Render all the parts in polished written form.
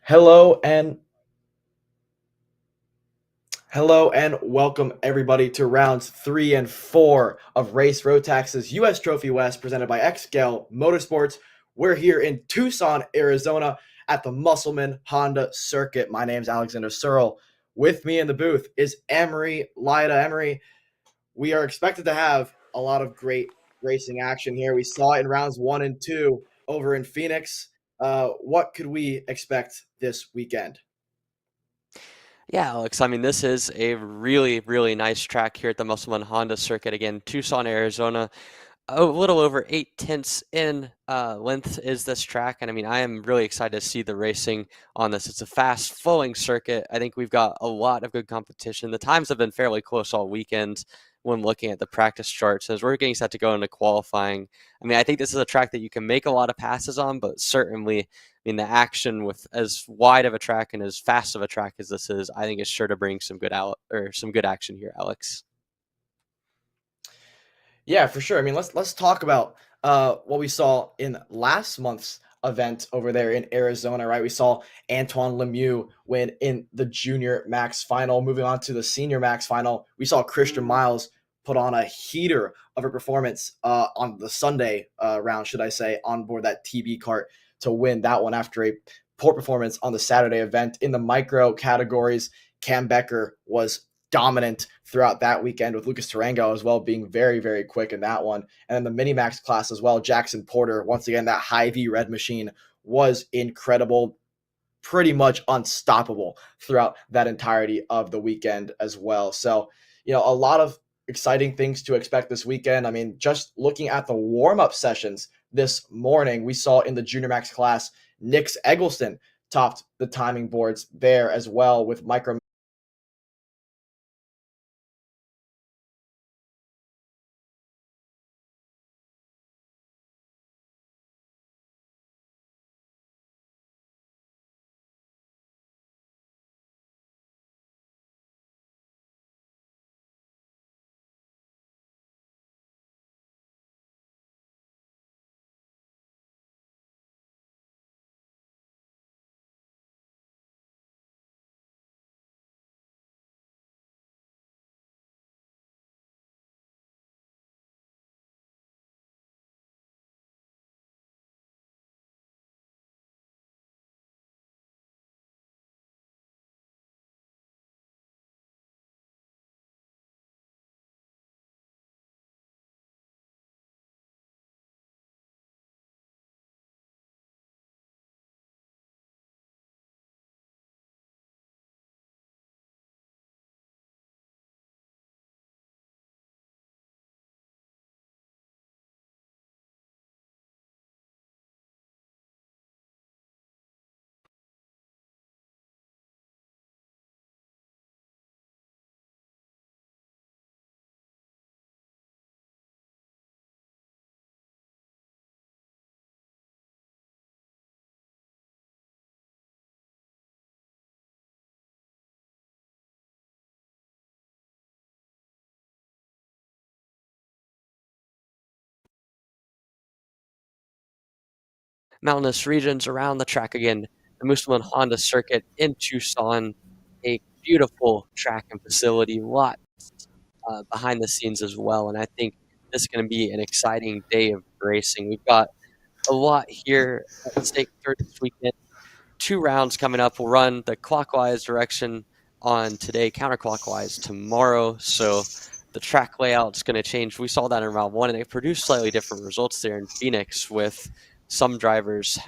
Hello and hello and welcome everybody to rounds 3 and 4 of Race Rotax's U.S. Trophy West presented by XGale Motorsports. We're here in Tucson, Arizona at the Musselman Honda Circuit. My name's Alexander Searle. With me in the booth is Emery Lyda. Emery, we are expected to have a lot of great racing action here. We saw it in rounds 1 and 2 over in Phoenix. What could we expect this weekend? Yeah, Alex. I mean, this is a really, really nice track here at the Musselman Honda Circuit. Again, Tucson, Arizona. A little over 8 tenths in length is this track, and I mean, I am really excited to see the racing on this. It's a fast, flowing circuit. I think we've got a lot of good competition. The times have been fairly close all weekend when looking at the practice charts. As we're getting set to go into qualifying, I mean, I think this is a track that you can make a lot of passes on, but certainly, I mean, the action with as wide of a track and as fast of a track as this is, I think is sure to bring some good action here, Alex. Yeah, for sure. I mean, let's talk about what we saw in last month's event over there in Arizona, right? We saw Antoine Lemieux win in the junior max final. Moving on to the senior max final, we saw Christian Miles put on a heater of a performance on the Sunday round, should I say, on board that TB cart to win that one after a poor performance on the Saturday event. In the micro categories, Cam Becker was dominant throughout that weekend, with Lucas Tarango as well being very, very quick in that one. And then the mini max class as well, Jackson Porter, once again, that high V red machine was incredible, pretty much unstoppable throughout that entirety of the weekend as well. So, a lot of exciting things to expect this weekend. I mean, just looking at the warm-up sessions this morning, we saw in the junior max class, Nix Eggleston topped the timing boards there as well with micro Mountainous regions around the track again. The Musselman Honda Circuit in Tucson, a beautiful track and facility, lots behind the scenes as well. And I think this is going to be an exciting day of racing. We've got a lot here at stake for this weekend. 2 rounds coming up. We'll run the clockwise direction on today, counterclockwise tomorrow. So the track layout's going to change. We saw that in round 1, and it produced slightly different results there in Phoenix, with some drivers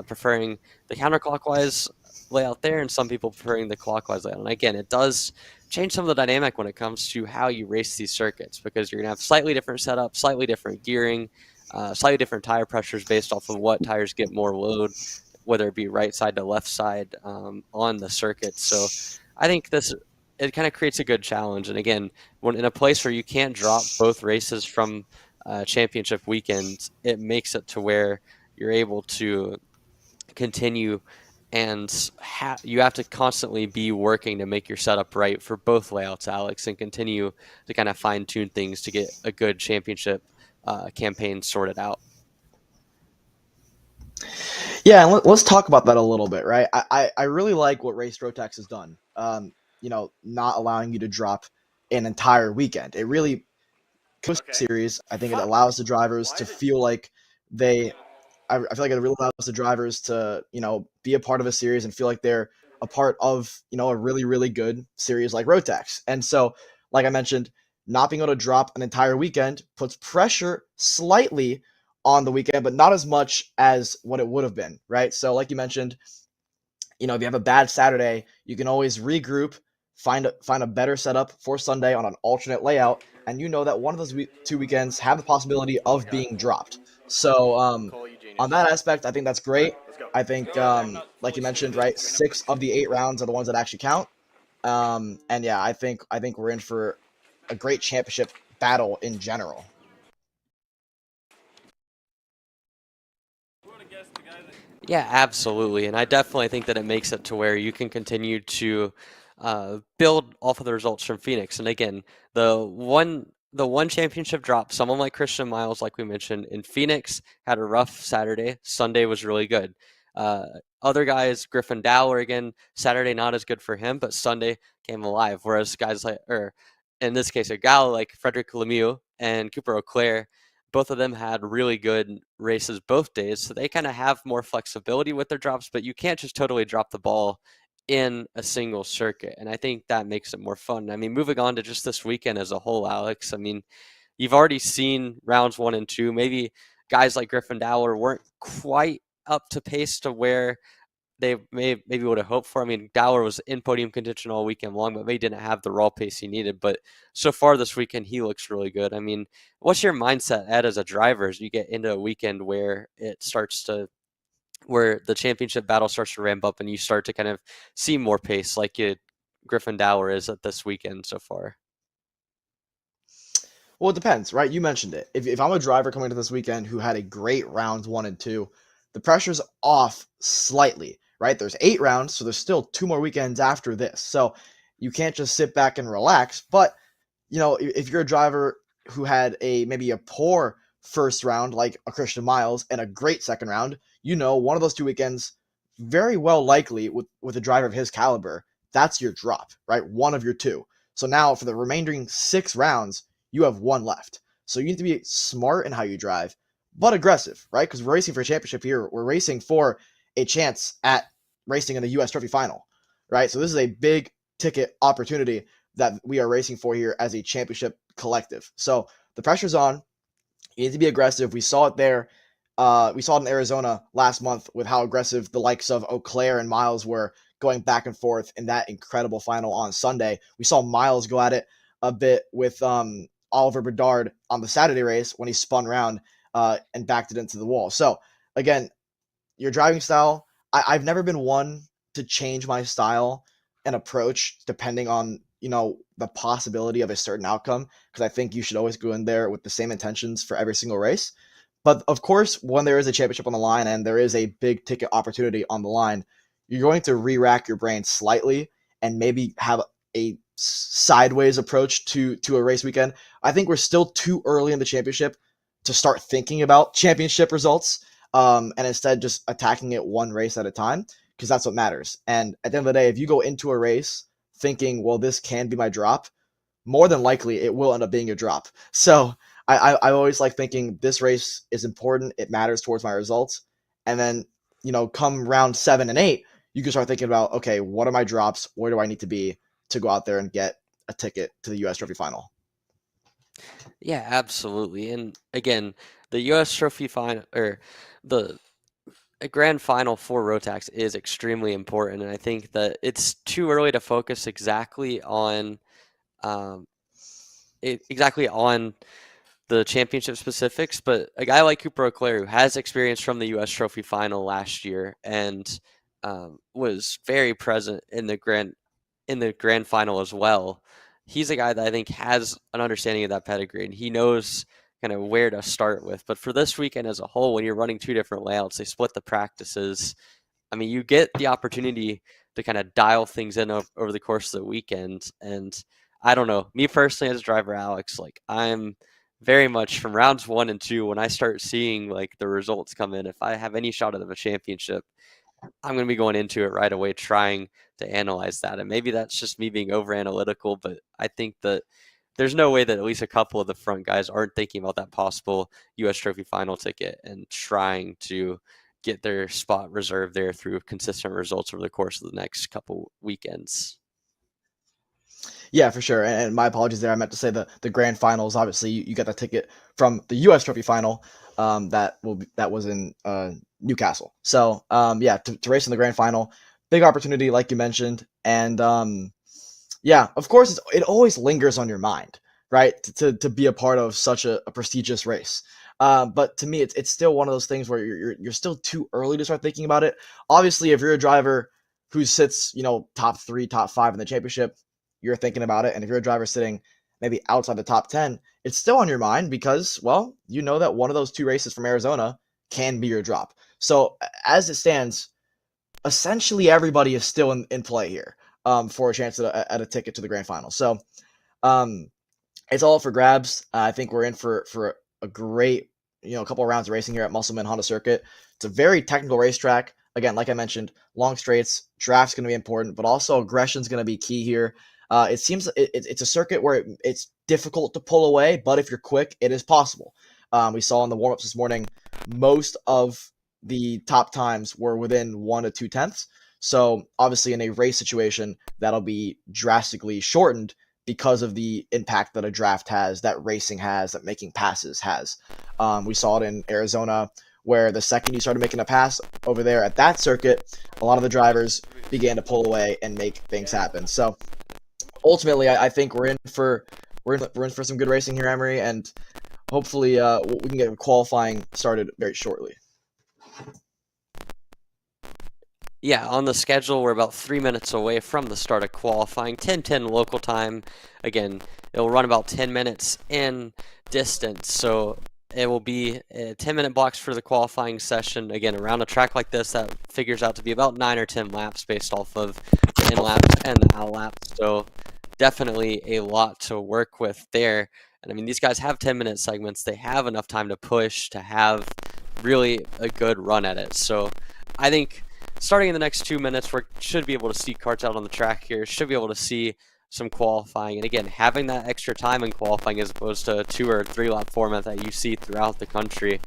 preferring the counterclockwise layout there and some people preferring the clockwise layout. And again, it does change some of the dynamic when it comes to how you race these circuits, because you're going to have slightly different setup, slightly different gearing, slightly different tire pressures based off of what tires get more load, whether it be right side to left side on the circuit. So I think it kind of creates a good challenge. And again, when in a place where you can't drop both races from championship weekend, it makes it to where you're able to continue, and you have to constantly be working to make your setup right for both layouts, Alex, and continue to kind of fine tune things to get a good championship campaign sorted out. Yeah, and let's talk about that a little bit, right? I really like what Race Rotax has done. Not allowing you to drop an entire weekend. It really series. I think it allows the drivers to feel like they. I feel like it really allows the drivers to be a part of a series and feel like they're a part of a really really good series like Rotax. And so, like I mentioned, not being able to drop an entire weekend puts pressure slightly on the weekend, but not as much as what it would have been, right? So, like you mentioned, if you have a bad Saturday, you can always regroup, find a better setup for Sunday on an alternate layout, and you know that one of those two weekends have the possibility of being dropped. So on that aspect, I think that's great. I think, like you mentioned, right, 6 of the 8 rounds are the ones that actually count. And yeah, I think we're in for a great championship battle in general. Yeah, absolutely. And I definitely think that it makes it to where you can continue to build off of the results from Phoenix. And again, the one championship drop, someone like Christian Miles, like we mentioned, in Phoenix had a rough Saturday. Sunday was really good. Uh, Other guys, Griffin Dowler, again, Saturday not as good for him, but Sunday came alive. Whereas guys like, or in this case, a gal like Frederick Lemieux and Cooper Auclair, both of them had really good races both days, so they kind of have more flexibility with their drops, but you can't just totally drop the ball in a single circuit. And I think that makes it more fun. I mean, moving on to just this weekend as a whole, Alex, I mean, you've already seen rounds 1 and 2. Maybe guys like Griffin Dowler weren't quite up to pace to where they maybe would have hoped for. I mean, Dowler was in podium contention all weekend long, but maybe didn't have the raw pace he needed. But so far this weekend, he looks really good. I mean, what's your mindset at as a driver as you get into a weekend where the championship battle starts to ramp up and you start to kind of see more pace like Griffin Dowler is at this weekend so far? Well, it depends, right? You mentioned it. If I'm a driver coming to this weekend who had a great rounds 1 and 2, the pressure's off slightly, right? There's 8 rounds, so there's still 2 more weekends after this. So you can't just sit back and relax. But if you're a driver who had maybe a poor first round, like a Christian Miles, and a great second round, one of those 2 weekends, very well likely with a driver of his caliber, that's your drop, right? One of your two. So now for the remaining 6 rounds, you have one left. So you need to be smart in how you drive, but aggressive, right? Because we're racing for a championship here. We're racing for a chance at racing in the U.S. Trophy Final, right? So this is a big ticket opportunity that we are racing for here as a championship collective. So the pressure's on. You need to be aggressive. We saw it there. We saw it in Arizona last month with how aggressive the likes of Auclair and Miles were going back and forth in that incredible final on Sunday. We saw Miles go at it a bit with Oliver Bedard on the Saturday race when he spun around and backed it into the wall. So again, your driving style. I've never been one to change my style and approach depending on the possibility of a certain outcome, because I think you should always go in there with the same intentions for every single race. But of course, when there is a championship on the line and there is a big ticket opportunity on the line, you're going to re-rack your brain slightly and maybe have a sideways approach to a race weekend. I think we're still too early in the championship to start thinking about championship results, and instead just attacking it one race at a time, because that's what matters. And at the end of the day, if you go into a race thinking, well, this can be my drop, more than likely it will end up being your drop. So I always like thinking this race is important. It matters towards my results. And then, come round 7 and 8, you can start thinking about, okay, what are my drops? Where do I need to be to go out there and get a ticket to the U.S. Trophy Final? Yeah, absolutely. And again, the U.S. Trophy final or the a grand final for Rotax is extremely important, and I think that it's too early to focus um, exactly on the championship specifics. But a guy like Cooper Auclair, who has experience from the U.S. Trophy final last year and was very present in the grand final as well. He's a guy that I think has an understanding of that pedigree, and he knows kind of where to start with. But for this weekend as a whole, when you're running two different layouts, they split the practices. I mean, you get the opportunity to kind of dial things in over the course of the weekend. And I don't know, me personally as a driver, Alex, like I'm very much from rounds 1 and 2, when I start seeing like the results come in, if I have any shot at a championship, I'm going to be going into it right away trying to analyze that. And maybe that's just me being over analytical, but I think that there's no way that at least a couple of the front guys aren't thinking about that possible US Trophy final ticket and trying to get their spot reserved there through consistent results over the course of the next couple weekends. Yeah, for sure. And my apologies there. I meant to say the grand finals. Obviously, you got the ticket from the U.S. Trophy final. That was in Newcastle. So yeah, to race in the grand final, big opportunity, like you mentioned. And yeah, of course, it always lingers on your mind, right? To be a part of such a prestigious race. But to me, it's still one of those things where you're still too early to start thinking about it. Obviously, if you're a driver who sits, top 3, top 5 in the championship, you're thinking about it. And if you're a driver sitting maybe outside the top 10, it's still on your mind because, well, you know that one of those 2 races from Arizona can be your drop. So as it stands, essentially everybody is still in play here for a chance at a ticket to the grand final. So um, it's all for grabs. I think we're in for a great, a couple of rounds of racing here at Musselman Honda Circuit. It's a very technical racetrack. Again, like I mentioned, long straights, draft's going to be important, but also aggression's going to be key here. It seems it's a circuit where it's difficult to pull away, but if you're quick, it is possible. We saw in the warmups this morning, most of the top times were within 1 to 2 tenths. So obviously, in a race situation, that'll be drastically shortened because of the impact that a draft has, that racing has, that making passes has. We saw it in Arizona, where the second you started making a pass over there at that circuit, a lot of the drivers began to pull away and make things happen. So ultimately, I think we're in for some good racing here, Emery, and hopefully we can get qualifying started very shortly. Yeah, on the schedule, we're about 3 minutes away from the start of qualifying. 10:10 local time. Again, it'll run about 10 minutes in distance, so it will be 10-minute blocks for the qualifying session. Again, around a track like this, that figures out to be about 9 or 10 laps based off of the in laps and the out laps. So definitely a lot to work with there. And I mean, these guys have 10-minute segments. They have enough time to push to have really a good run at it. So I think starting in the next 2 minutes, we should be able to see karts out on the track here, should be able to see some qualifying. And again, having that extra time in qualifying as opposed to a 2 or 3 lap format that you see throughout the country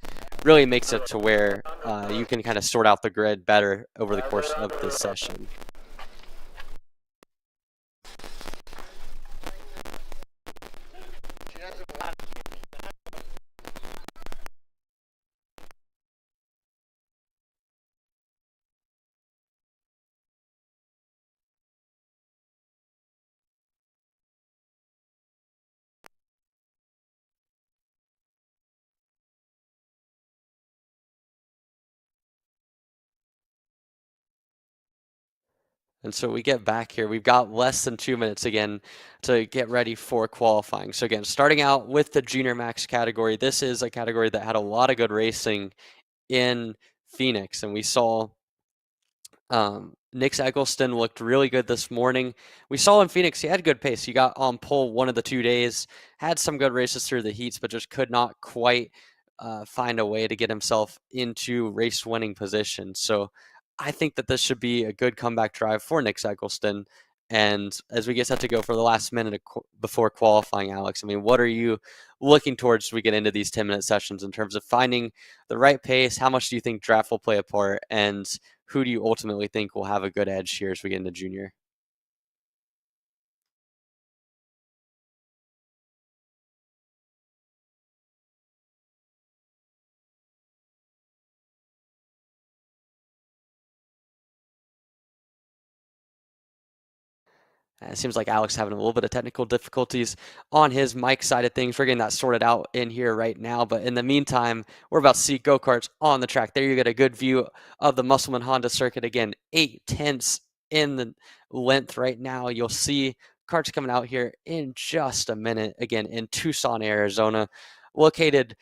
really makes it to where you can kind of sort out the grid better over the course of this session. And so we get back here. We've got less than 2 minutes again to get ready for qualifying. So again, starting out with the Junior Max category, this is a category that had a lot of good racing in Phoenix. And we saw Nick Eggleston looked really good this morning. We saw in Phoenix, he had good pace. He got on pole one of the 2 days, had some good races through the heats, but just could not quite find a way to get himself into race winning position. So I think that this should be a good comeback drive for Nick Eggleston. And as we get set to go for the last minute before qualifying, Alex, I mean, what are you looking towards as we get into these 10-minute sessions in terms of finding the right pace? How much do you think draft will play a part? And who do you ultimately think will have a good edge here as we get into junior? It seems like Alex having a little bit of technical difficulties on his mic side of things. We're getting that sorted out in here right now. But in the meantime, we're about to see go-karts on the track. There you get a good view of the Musselman Honda circuit. Again, 8/10 in the length right now. You'll see karts coming out here in just a minute. Again, in Tucson, Arizona, located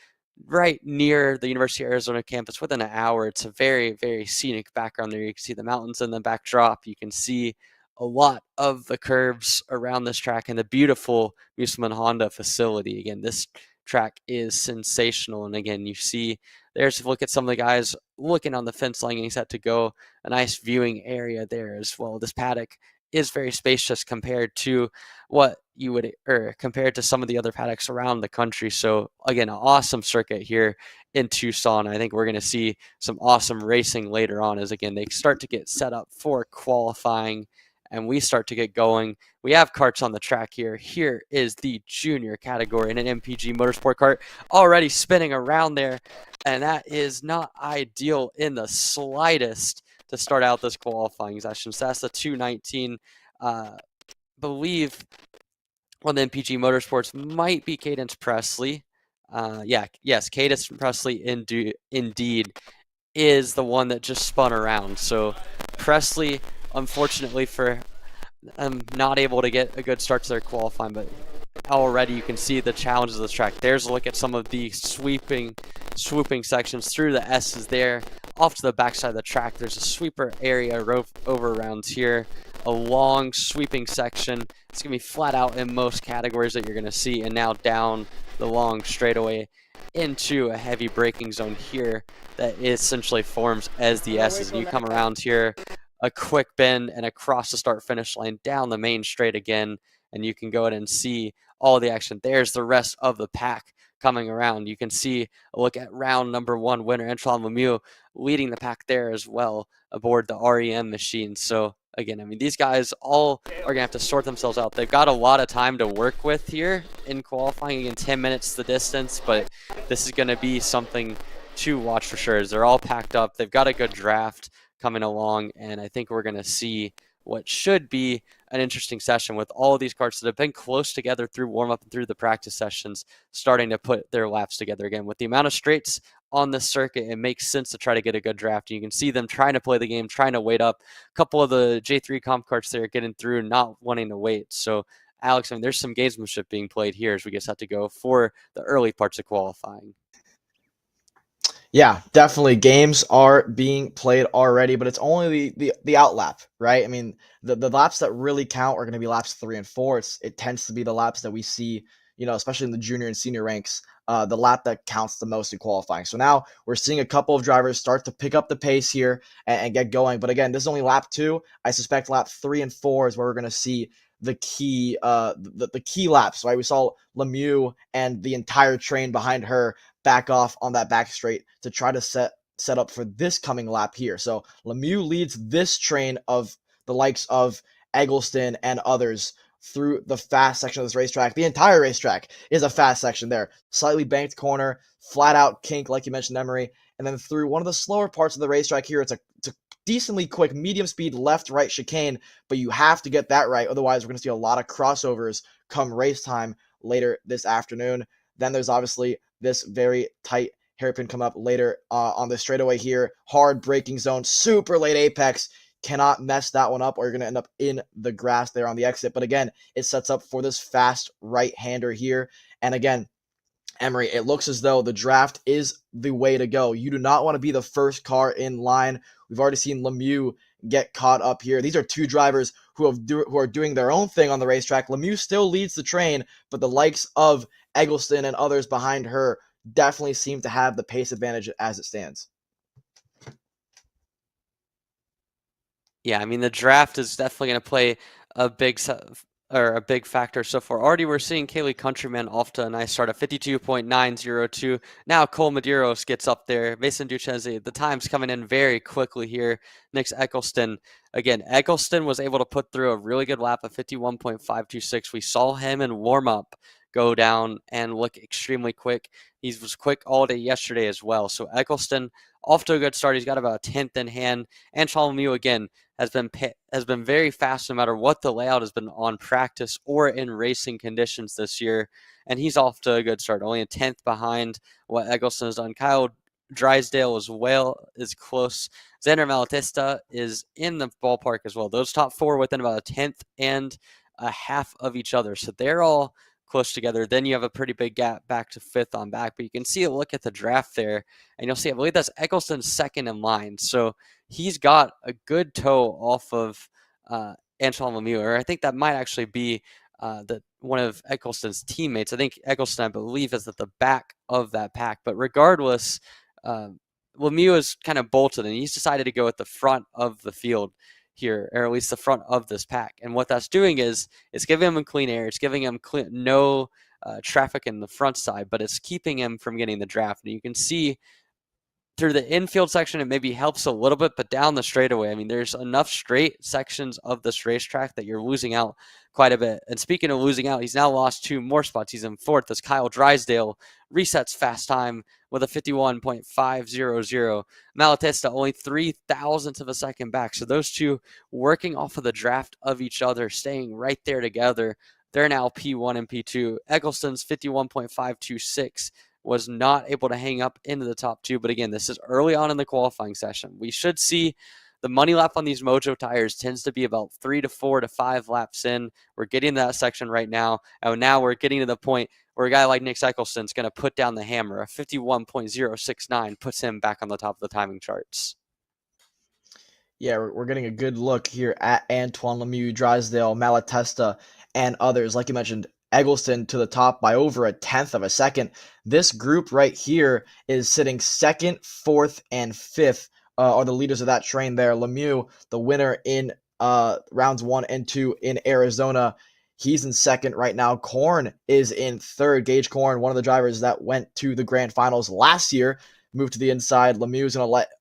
right near the University of Arizona campus within an hour. It's a very, very scenic background there. You can see the mountains in the backdrop. You can see a lot of the curves around this track and the beautiful Musselman Honda facility. Again, this track is sensational. And again, you see there's, look at some of the guys looking on the fence line getting set to go. A nice viewing area there as well. This paddock is very spacious compared to what you would, or compared to some of the other paddocks around the country. So again, an awesome circuit here in Tucson. I think we're going to see some awesome racing later on as, again, they start to get set up for qualifying and we start to get going. We have karts on the track here. Here is the junior category in an MPG Motorsport kart already spinning around there, and that is not ideal in the slightest to start out this qualifying session. So that's the 219. Believe on the MPG Motorsports might be Cadence Presley. Cadence Presley indeed is the one that just spun around. So Presley, unfortunately for not able to get a good start to their qualifying, but already you can see the challenges of this track. There's a look at some of the swooping sections through the S's there. Off to the backside of the track, there's a sweeper area over around here. A long sweeping section. It's going to be flat out in most categories that you're going to see. And now down the long straightaway into a heavy braking zone here that essentially forms as the S's. And you come around here, a quick bend and across the start finish line down the main straight again, and you can go ahead and see all the action. There's the rest of the pack coming around. You can see a look at round number 1 winner Antoine Lemieux leading the pack there as well aboard the REM machine. So again, I mean, these guys all are gonna have to sort themselves out. They've got a lot of time to work with here in qualifying. Again, 10 minutes the distance, but this is gonna be something to watch for sure as they're all packed up. They've got a good draft coming along, and I think we're going to see what should be an interesting session with all of these karts that have been close together through warm-up and through the practice sessions starting to put their laps together again. With the amount of straights on this circuit, it makes sense to try to get a good draft. You can see them trying to play the game, trying to wait up. A couple of the J3 comp karts there getting through, not wanting to wait. So Alex, I mean, there's some gamesmanship being played here as we get set to go for the early parts of qualifying. Yeah, definitely. Games are being played already, but it's only the out lap, right? I mean, the laps that really count are going to be laps 3 and 4. It tends to be the laps that we see, especially in the junior and senior ranks, the lap that counts the most in qualifying. So now we're seeing a couple of drivers start to pick up the pace here and get going. But again, this is only lap 2. I suspect lap 3 and 4 is where we're going to see the key the key laps, right? We saw Lemieux and the entire train behind her back off on that back straight to try to set up for this coming lap here. So Lemieux leads this train of the likes of Eggleston and others through the fast section of this racetrack. The entire racetrack is a fast section there. Slightly banked corner, flat out kink, like you mentioned, Emery. And then through one of the slower parts of the racetrack here, it's a decently quick medium speed left-right chicane, but you have to get that right. Otherwise, we're going to see a lot of crossovers come race time later this afternoon. Then there's obviously this very tight hairpin come up later on the straightaway here. Hard braking zone, super late apex. Cannot mess that one up or you're going to end up in the grass there on the exit. But again, it sets up for this fast right-hander here. And again, Emery, it looks as though the draft is the way to go. You do not want to be the first car in line. We've already seen Lemieux get caught up here. These are two drivers who are doing their own thing on the racetrack. Lemieux still leads the train, but the likes of Eggleston and others behind her definitely seem to have the pace advantage as it stands. Yeah, I mean, the draft is definitely going to play a big factor so far. Already we're seeing Kaylee Countryman off to a nice start at 52.902. Now Cole Medeiros gets up there. Mason Duchesne, the time's coming in very quickly here. Next, Eggleston. Again, Eggleston was able to put through a really good lap of 51.526. We saw him in warm-up go down and look extremely quick. He was quick all day yesterday as well. So Eggleston off to a good start. He's got about a 10th in hand. And Lemieux again has been very fast no matter what the layout has been on practice or in racing conditions this year. And he's off to a good start, only a 10th behind what Eggleston has done. Kyle Drysdale as well is close. Xander Malatesta is in the ballpark as well. Those top 4 within about a 10th and a half of each other. So they're all close together. Then you have a pretty big gap back to 5th on back. But you can see a look at the draft there, and you'll see, I believe that's Eggleston's second in line. So he's got a good toe off of Antoine Lemieux, or I think that might actually be the one of Eccleston's teammates. I think Eccleston, I believe, is at the back of that pack. But regardless, Lemieux is kind of bolted, and he's decided to go at the front of the field here, or at least the front of this pack. And what that's doing is it's giving him clean air. It's giving him no traffic in the front side, but it's keeping him from getting the draft. And you can see through the infield section, it maybe helps a little bit, but down the straightaway, I mean, there's enough straight sections of this racetrack that you're losing out quite a bit. And speaking of losing out, he's now lost 2 more spots. He's in 4th as Kyle Drysdale resets fast time with a 51.500. Malatesta only 0.003 of a second back. So those two working off of the draft of each other, staying right there together. They're now P1 and P2. Eccleston's 51.526 was not able to hang up into the top 2. But again, this is early on in the qualifying session. We should see the money lap on these Mojo tires tends to be about 3 to 4 to 5 laps in. We're getting that section right now. And now we're getting to the point where a guy like Nick Eccleston's going to put down the hammer. A 51.069 puts him back on the top of the timing charts. Yeah, we're getting a good look here at Antoine Lemieux, Drysdale, Malatesta, and others. Like you mentioned, Eggleston to the top by over 1/10 of a second. This group right here is sitting 2nd, 4th, and 5th are the leaders of that train there. Lemieux, the winner in rounds 1 and 2 in Arizona. He's in 2nd right now. Korn is in 3rd. Gage Korn, one of the drivers that went to the grand finals last year, moved to the inside. Lemieux's going to let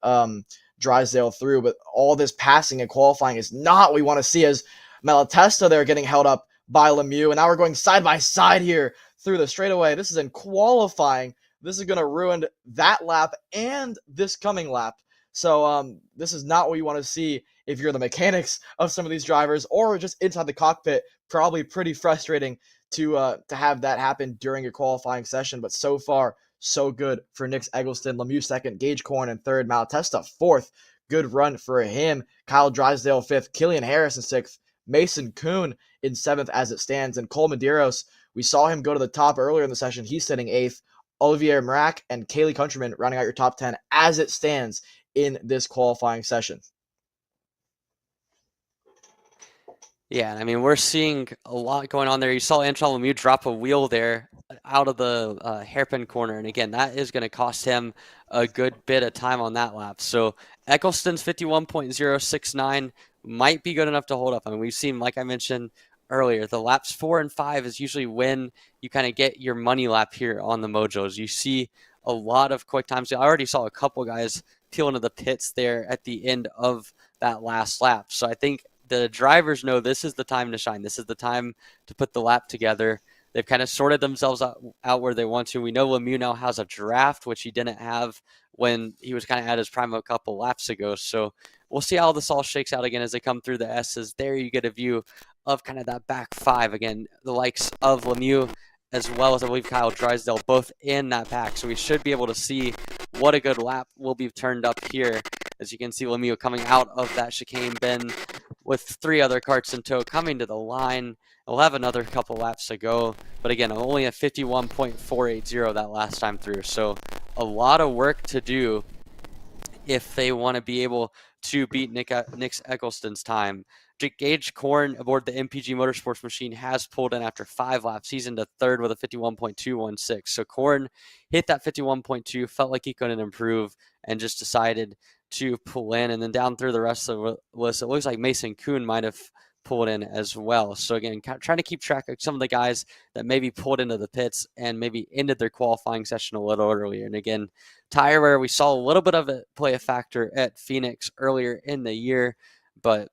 Drysdale through, but all this passing and qualifying is not what we want to see, as Malatesta there getting held up by Lemieux, and now we're going side by side here through the straightaway. This is in qualifying. This is going to ruin that lap and this coming lap. So this is not what you want to see if you're the mechanics of some of these drivers or just inside the cockpit. Probably pretty frustrating to have that happen during your qualifying session, but so far so good for Nick Eggleston. Lemieux 2nd, Gage Korn in 3rd, Malatesta 4th. Good run for him. Kyle Drysdale 5th, Killian Harris in 6th, Mason Kuhn in 7th as it stands, and Cole Medeiros, we saw him go to the top earlier in the session. He's sitting 8th. Olivier Marac and Kaylee Countryman rounding out your top 10 as it stands in this qualifying session. Yeah, I mean, we're seeing a lot going on there. You saw Antoine Lemieux drop a wheel there out of the hairpin corner. And again, that is going to cost him a good bit of time on that lap. So Eccleston's 51.069 might be good enough to hold up. I mean, we've seen, like I mentioned earlier, the laps 4 and 5 is usually when you kind of get your money lap here on the Mojos. You see a lot of quick times. I already saw a couple guys peel into the pits there at the end of that last lap. So I think the drivers know this is the time to shine. This is the time to put the lap together. They've kind of sorted themselves out where they want to. We know Lemieux now has a draft, which he didn't have when he was kind of at his prime a couple laps ago. So we'll see how this all shakes out again as they come through the S's. There you get a view of kind of that back 5. Again, the likes of Lemieux as well as I believe Kyle Drysdale both in that pack. So we should be able to see what a good lap will be turned up here. As you can see, Lemieux coming out of that chicane bend with 3 other karts in tow coming to the line. We'll have another couple laps to go. But again, only a 51.480 that last time through. So a lot of work to do if they want to be able to beat Nick Eccleston's time. Gage Korn aboard the MPG Motorsports machine has pulled in after 5 laps. He's into 3rd with a 51.216. So Korn hit that 51.2, felt like he couldn't improve, and just decided to pull in. And then down through the rest of the list, it looks like Mason Kuhn might have pulled in as well. So again, trying to keep track of some of the guys that maybe pulled into the pits and maybe ended their qualifying session a little earlier. And again, tire wear, we saw a little bit of it play a factor at Phoenix earlier in the year, but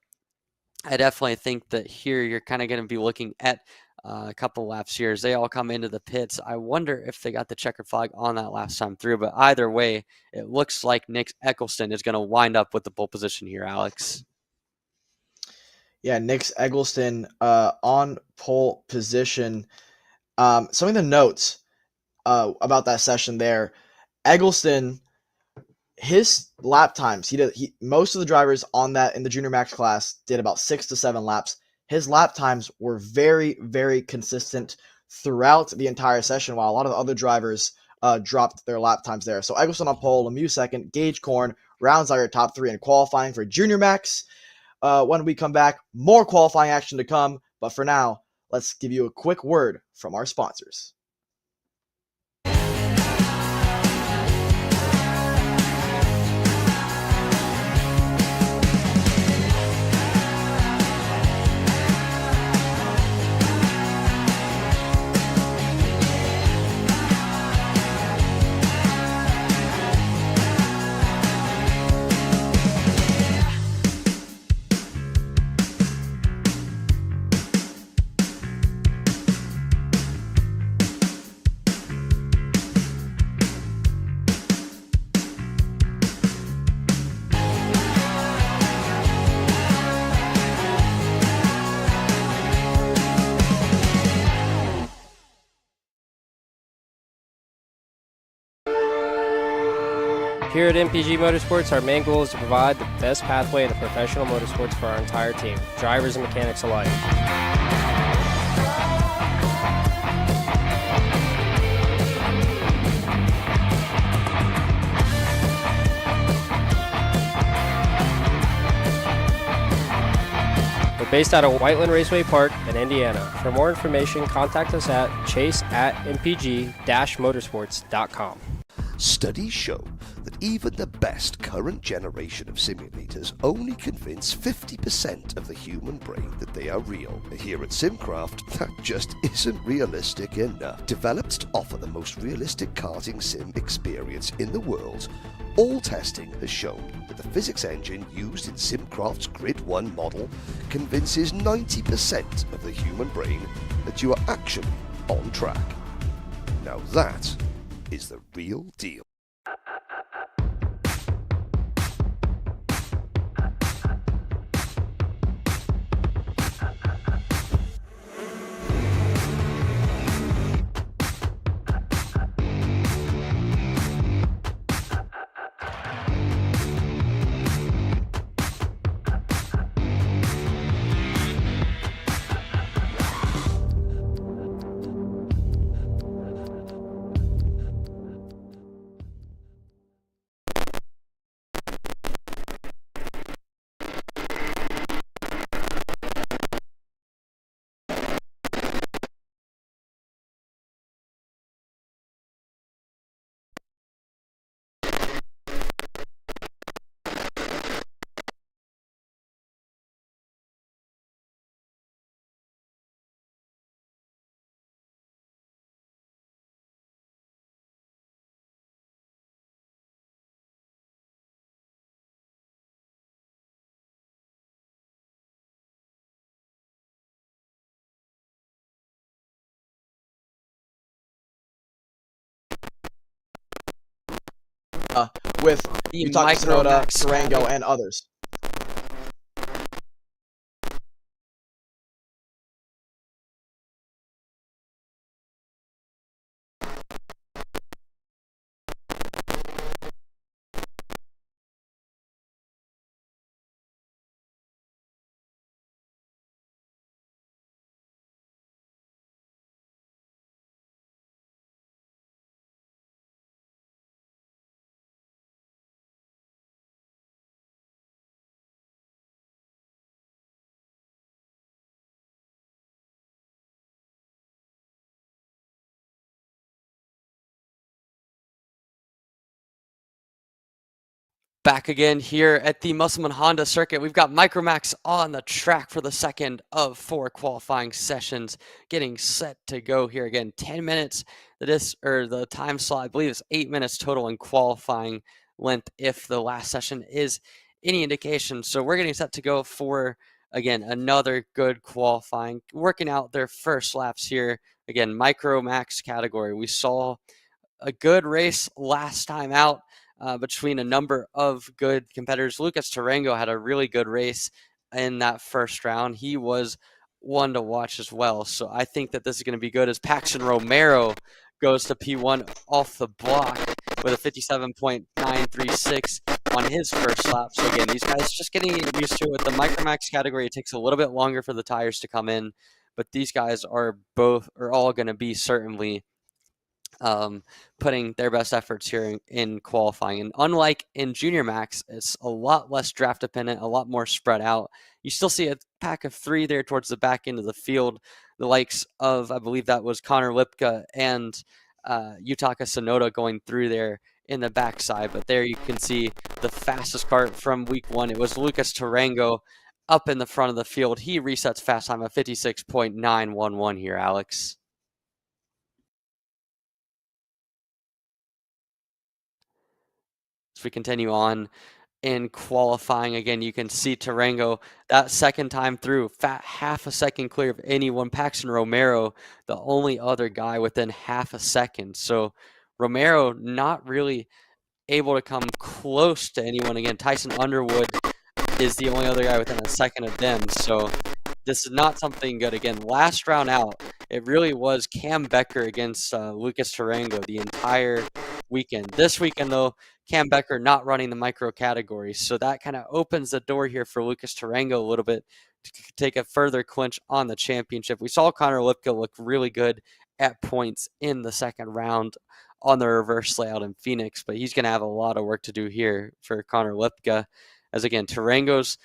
I definitely think that here you're kind of going to be looking at a couple laps here as they all come into the pits. I wonder if they got the checkered flag on that last time through, but either way, it looks like Nick Eccleston is going to wind up with the pole position here, Alex. Yeah, Nick Eggleston on pole position. Some of the notes about that session there. Eggleston, his lap times, most of the drivers on that in the Junior Max class did about 6 to 7 laps. His lap times were very, very consistent throughout the entire session, while a lot of the other drivers dropped their lap times there. So Eggleston on pole, Lemieux 2nd, Gage Korn rounds out your top 3 in qualifying for Junior Max. When we come back, more qualifying action to come. But for now, let's give you a quick word from our sponsors. Here at MPG Motorsports, our main goal is to provide the best pathway into professional motorsports for our entire team, drivers and mechanics alike. We're based out of Whiteland Raceway Park in Indiana. For more information, contact us at chase@mpg-motorsports.com. Studies show that even the best current generation of simulators only convince 50% of the human brain that they are real. Here at Simcraft, that just isn't realistic enough. Developed to offer the most realistic karting sim experience in the world, all testing has shown that the physics engine used in Simcraft's Grid 1 model convinces 90% of the human brain that you are actually on track. Now that is the real deal. With The Utah Micro Sonoda, Max Durango, Quali. and others. Back again here at the Musselman Honda circuit. We've got Micromax on the track for the second of 4 qualifying sessions, getting set to go here again. 10 minutes. The time slot, I believe, is 8 minutes total in qualifying length if the last session is any indication. So we're getting set to go for, again, another good qualifying, working out their first laps here. Again, Micromax category. We saw a good race last time out. Between a number of good competitors. Lucas Tarango had a really good race in that first round. He was one to watch as well. So I think that this is going to be good as Paxton Romero goes to P1 off the block with a 57.936 on his first lap. So again, these guys just getting used to it. The Micromax category, it takes a little bit longer for the tires to come in, but these guys are all going to be certainly putting their best efforts here in qualifying. And unlike in Junior Max, it's a lot less draft dependent, a lot more spread out. You still see a pack of 3 there towards the back end of the field. the likes of, I believe that was Connor Lipka and Yutaka Sonoda going through there in the backside. But there you can see the fastest kart from week 1. It was Lucas Tarango up in the front of the field. He resets fast time of 56.911 here, Alex. As we continue on in qualifying, again, you can see Tarango that second time through, half a second clear of anyone. Paxton Romero, the only other guy within half a second. So Romero not really able to come close to anyone. Again, Tyson Underwood is the only other guy within a second of them. So this is not something good. Again, last round out, it really was Cam Becker against Lucas Tarango the entire weekend. This weekend, though, Cam Becker not running the micro categories. So that kind of opens the door here for Lucas Tarango a little bit to take a further clinch on the championship. We saw Connor Lipka look really good at points in the second round on the reverse layout in Phoenix, but he's going to have a lot of work to do here for Connor Lipka. As again, Tarango's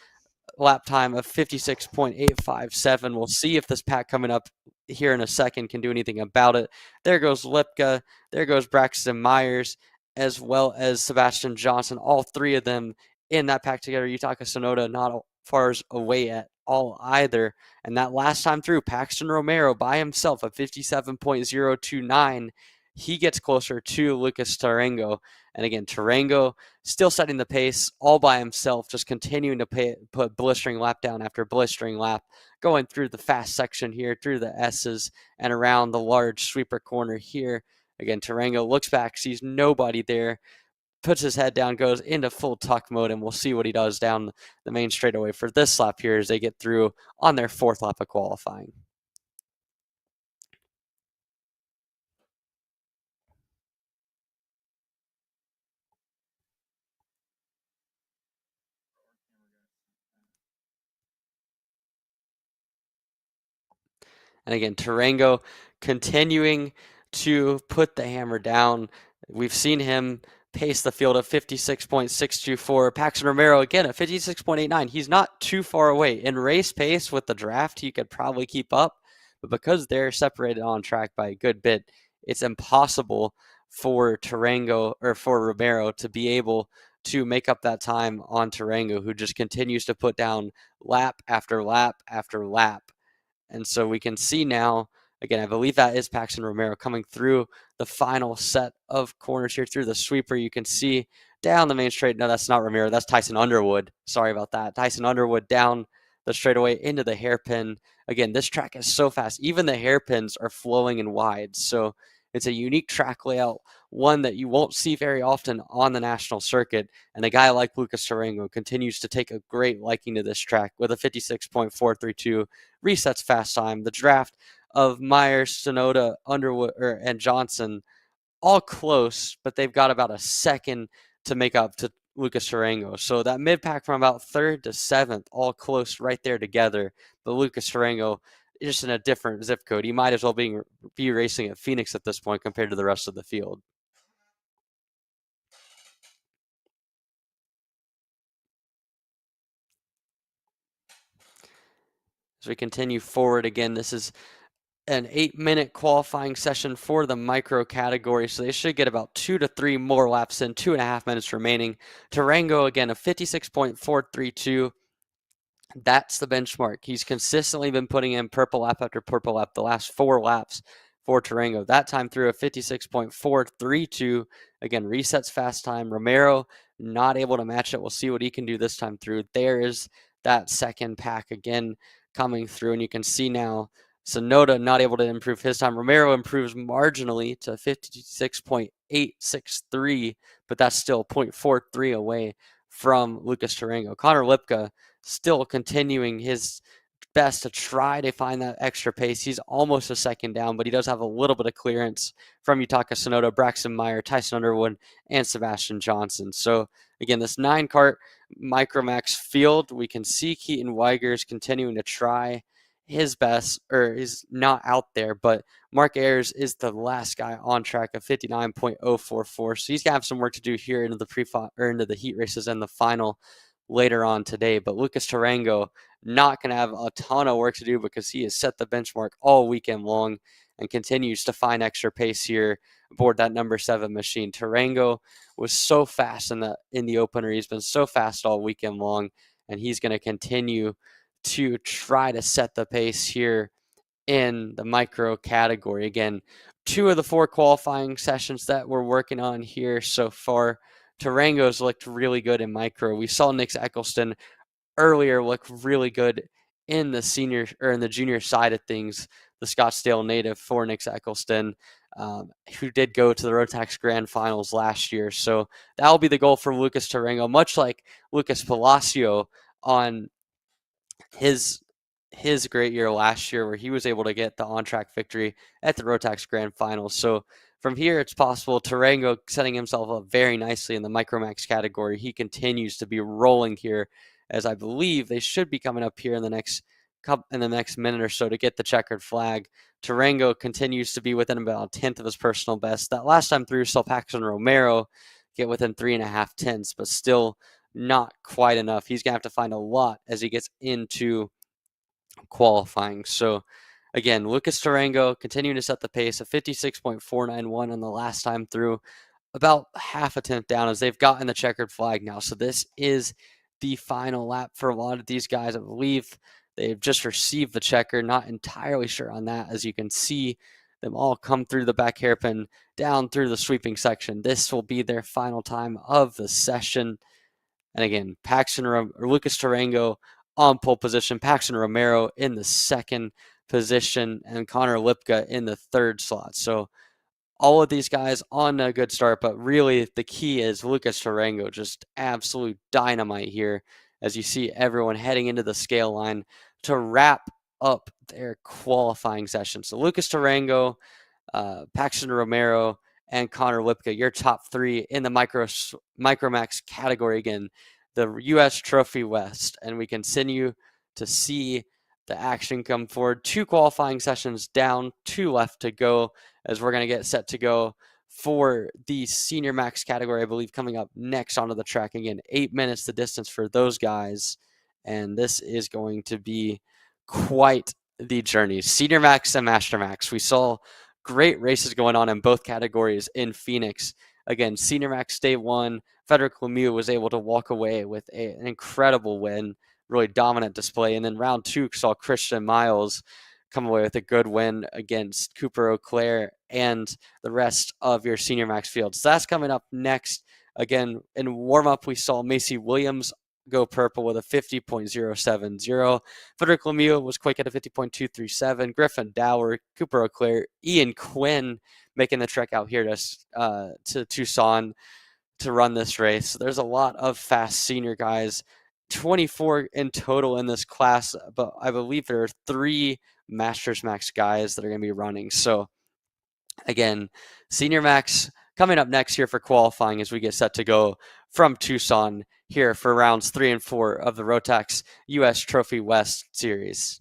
lap time of 56.857. We'll see if this pack coming up here in a second can do anything about it. There goes Lipka. There goes Braxton Myers, as well as Sebastian Johnson. All three of them in that pack together. Yutaka Sonoda not far away at all either. And that last time through, Paxton Romero by himself at 57.029. He gets closer to Lucas Tarango. And again, Tarango still setting the pace all by himself, just continuing to put blistering lap down after blistering lap, going through the fast section here, through the S's, and around the large sweeper corner here. Again, Tarango looks back, sees nobody there, puts his head down, goes into full tuck mode, and we'll see what he does down the main straightaway for this lap here as they get through on their 4th lap of qualifying. And again, Tarango continuing to put the hammer down. We've seen him pace the field at 56.624. Paxton Romero again at 56.89. He's not too far away. In race pace with the draft, he could probably keep up. But because they're separated on track by a good bit, it's impossible for Tarango or for Romero to be able to make up that time on Tarango, who just continues to put down lap after lap after lap. And so we can see now, again, I believe that is Paxton Romero coming through the final set of corners here through the sweeper. You can see down the main straight. No, that's not Romero. That's Tyson Underwood. Sorry about that. Tyson Underwood down the straightaway into the hairpin. Again, this track is so fast. Even the hairpins are flowing and wide. So it's a unique track layout, one that you won't see very often on the national circuit. And a guy like Lucas Tarango continues to take a great liking to this track with a 56.432 resets fast time. The draft of Myers, Sonoda, Underwood, and Johnson all close, but they've got about a second to make up to Lucas Tarango. So that mid pack from about 3rd to 7th, all close right there together. But Lucas Tarango just in a different zip code. He might as well be racing at Phoenix at this point compared to the rest of the field. As we continue forward again, this is an 8-minute qualifying session for the micro category, so they should get about 2 to 3 more laps in, 2.5 minutes remaining. Tarango again, a 56.432. That's the benchmark. He's consistently been putting in purple lap after purple lap the last 4 laps for Tarango. That time through a 56.432. Again, resets fast time. Romero not able to match it. We'll see what he can do this time through. There is that second pack again coming through, and you can see now Sonoda not able to improve his time. Romero improves marginally to 56.863, but that's still 0.43 away from Lucas Tarango. Connor Lipka still continuing his best to try to find that extra pace. He's almost a second down, but he does have a little bit of clearance from Yutaka Sonoda, Braxton Meyer, Tyson Underwood, and Sebastian Johnson. So again, this 9-kart Micromax field, we can see Keaton Weigers continuing to try his best, or is not out there, but Mark Ayers is the last guy on track of 59.044. So he's gonna have some work to do here into the into the heat races and the final later on today. But Lucas Tarango not going to have a ton of work to do because he has set the benchmark all weekend long and continues to find extra pace here aboard that number 7 machine. Tarango was so fast in the opener. He's been so fast all weekend long, and he's going to continue to try to set the pace here in the micro category. Again, 2 of the 4 qualifying sessions that we're working on here so far, Tarango's looked really good in micro. We saw Nick Eccleston earlier look really good in the senior or in the junior side of things. The Scottsdale native for Nick Eccleston, who did go to the Rotax Grand Finals last year. So that'll be the goal for Lucas Tarango, much like Lucas Palacio on his great year last year, where he was able to get the on-track victory at the Rotax Grand Finals. So from here, it's possible Tarango setting himself up very nicely in the Micromax category. He continues to be rolling here, as I believe they should be coming up here in the next minute or so to get the checkered flag. Tarango continues to be within about a 10th of his personal best. That last time through, saw Paxton Romero get within 3.5 tenths, but still not quite enough. He's going to have to find a lot as he gets into qualifying. So again, Lucas Tarango continuing to set the pace of 56.491 on the last time through, about half a tenth down as they've gotten the checkered flag now. So this is the final lap for a lot of these guys. I believe they've just received the checker. Not entirely sure on that, as you can see them all come through the back hairpin down through the sweeping section. This will be their final time of the session. And again, Lucas Tarango on pole position, Paxton Romero in the 2nd position, and Connor Lipka in the 3rd slot. So all of these guys on a good start, but really the key is Lucas Tarango, just absolute dynamite here, as you see everyone heading into the scale line to wrap up their qualifying session. So Lucas Tarango, Paxton Romero, and Connor Lipka, your top 3 in the Micromax category. Again, the U.S. Trophy West, and we continue to see the action come forward. 2 qualifying sessions down, 2 left to go, as we're going to get set to go for the Senior Max category, I believe, coming up next onto the track. Again, 8 minutes the distance for those guys, and this is going to be quite the journey. Senior Max and Master Max. We saw great races going on in both categories in Phoenix. Again, Senior Max Day 1, Frederick Lemieux was able to walk away with an incredible win, really dominant display. And then round 2 saw Christian Miles come away with a good win against Cooper Auclair and the rest of your Senior Max field. So that's coming up next. Again, in warm-up, we saw Macy Williams go purple with a 50.070. Frederick Lemieux was quick at a 50.237. Griffin Dower, Cooper Auclair, Ian Quinn making the trek out here to Tucson to run this race. So there's a lot of fast senior guys, 24 in total in this class, but I believe there are 3 Masters Max guys that are going to be running. So again, Senior Max coming up next here for qualifying as we get set to go from Tucson here for rounds 3 and 4 of the Rotax U.S. Trophy West Series.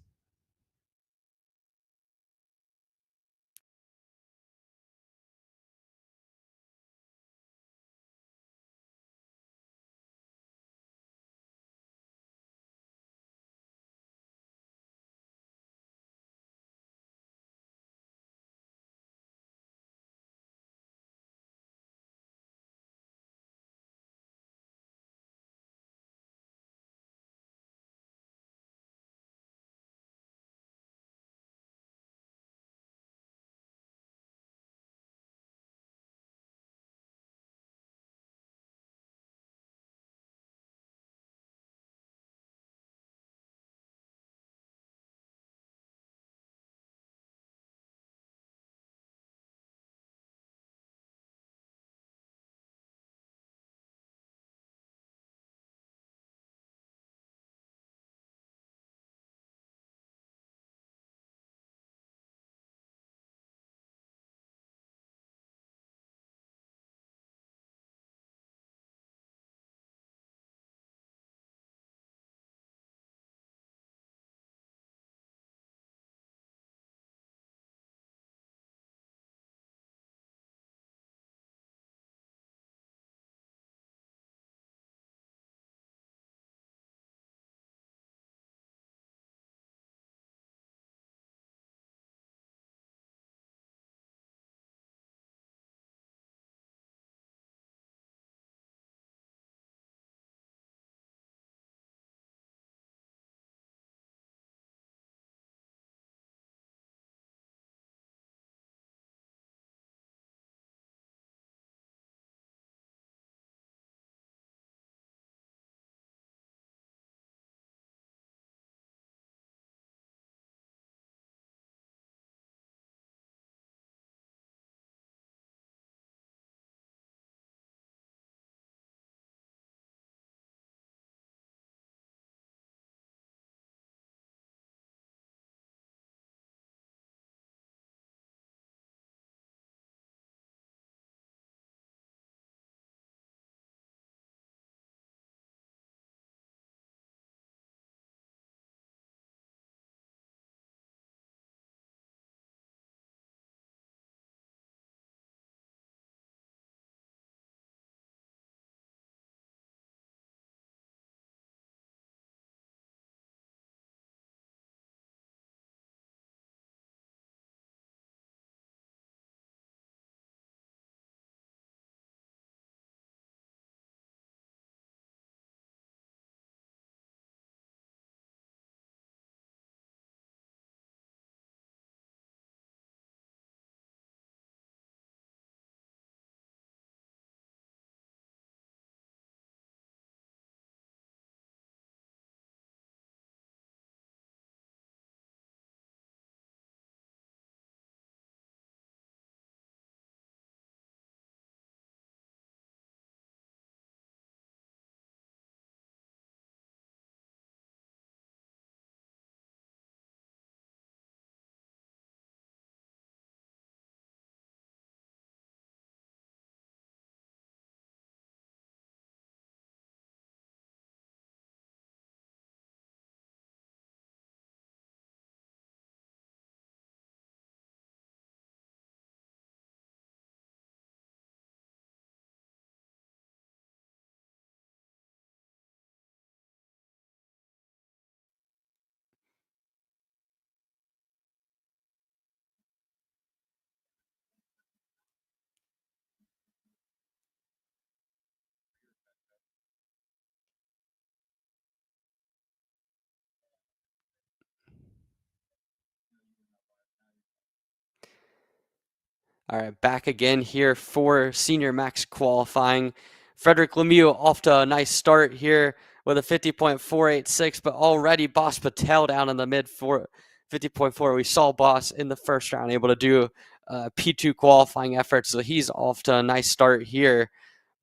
All right, back again here for senior max qualifying. Frederick Lemieux off to a nice start here with a 50.486, but already Boss Patel down in the mid 50.4. We saw Boss in the first round able to do P2 qualifying efforts, so he's off to a nice start here.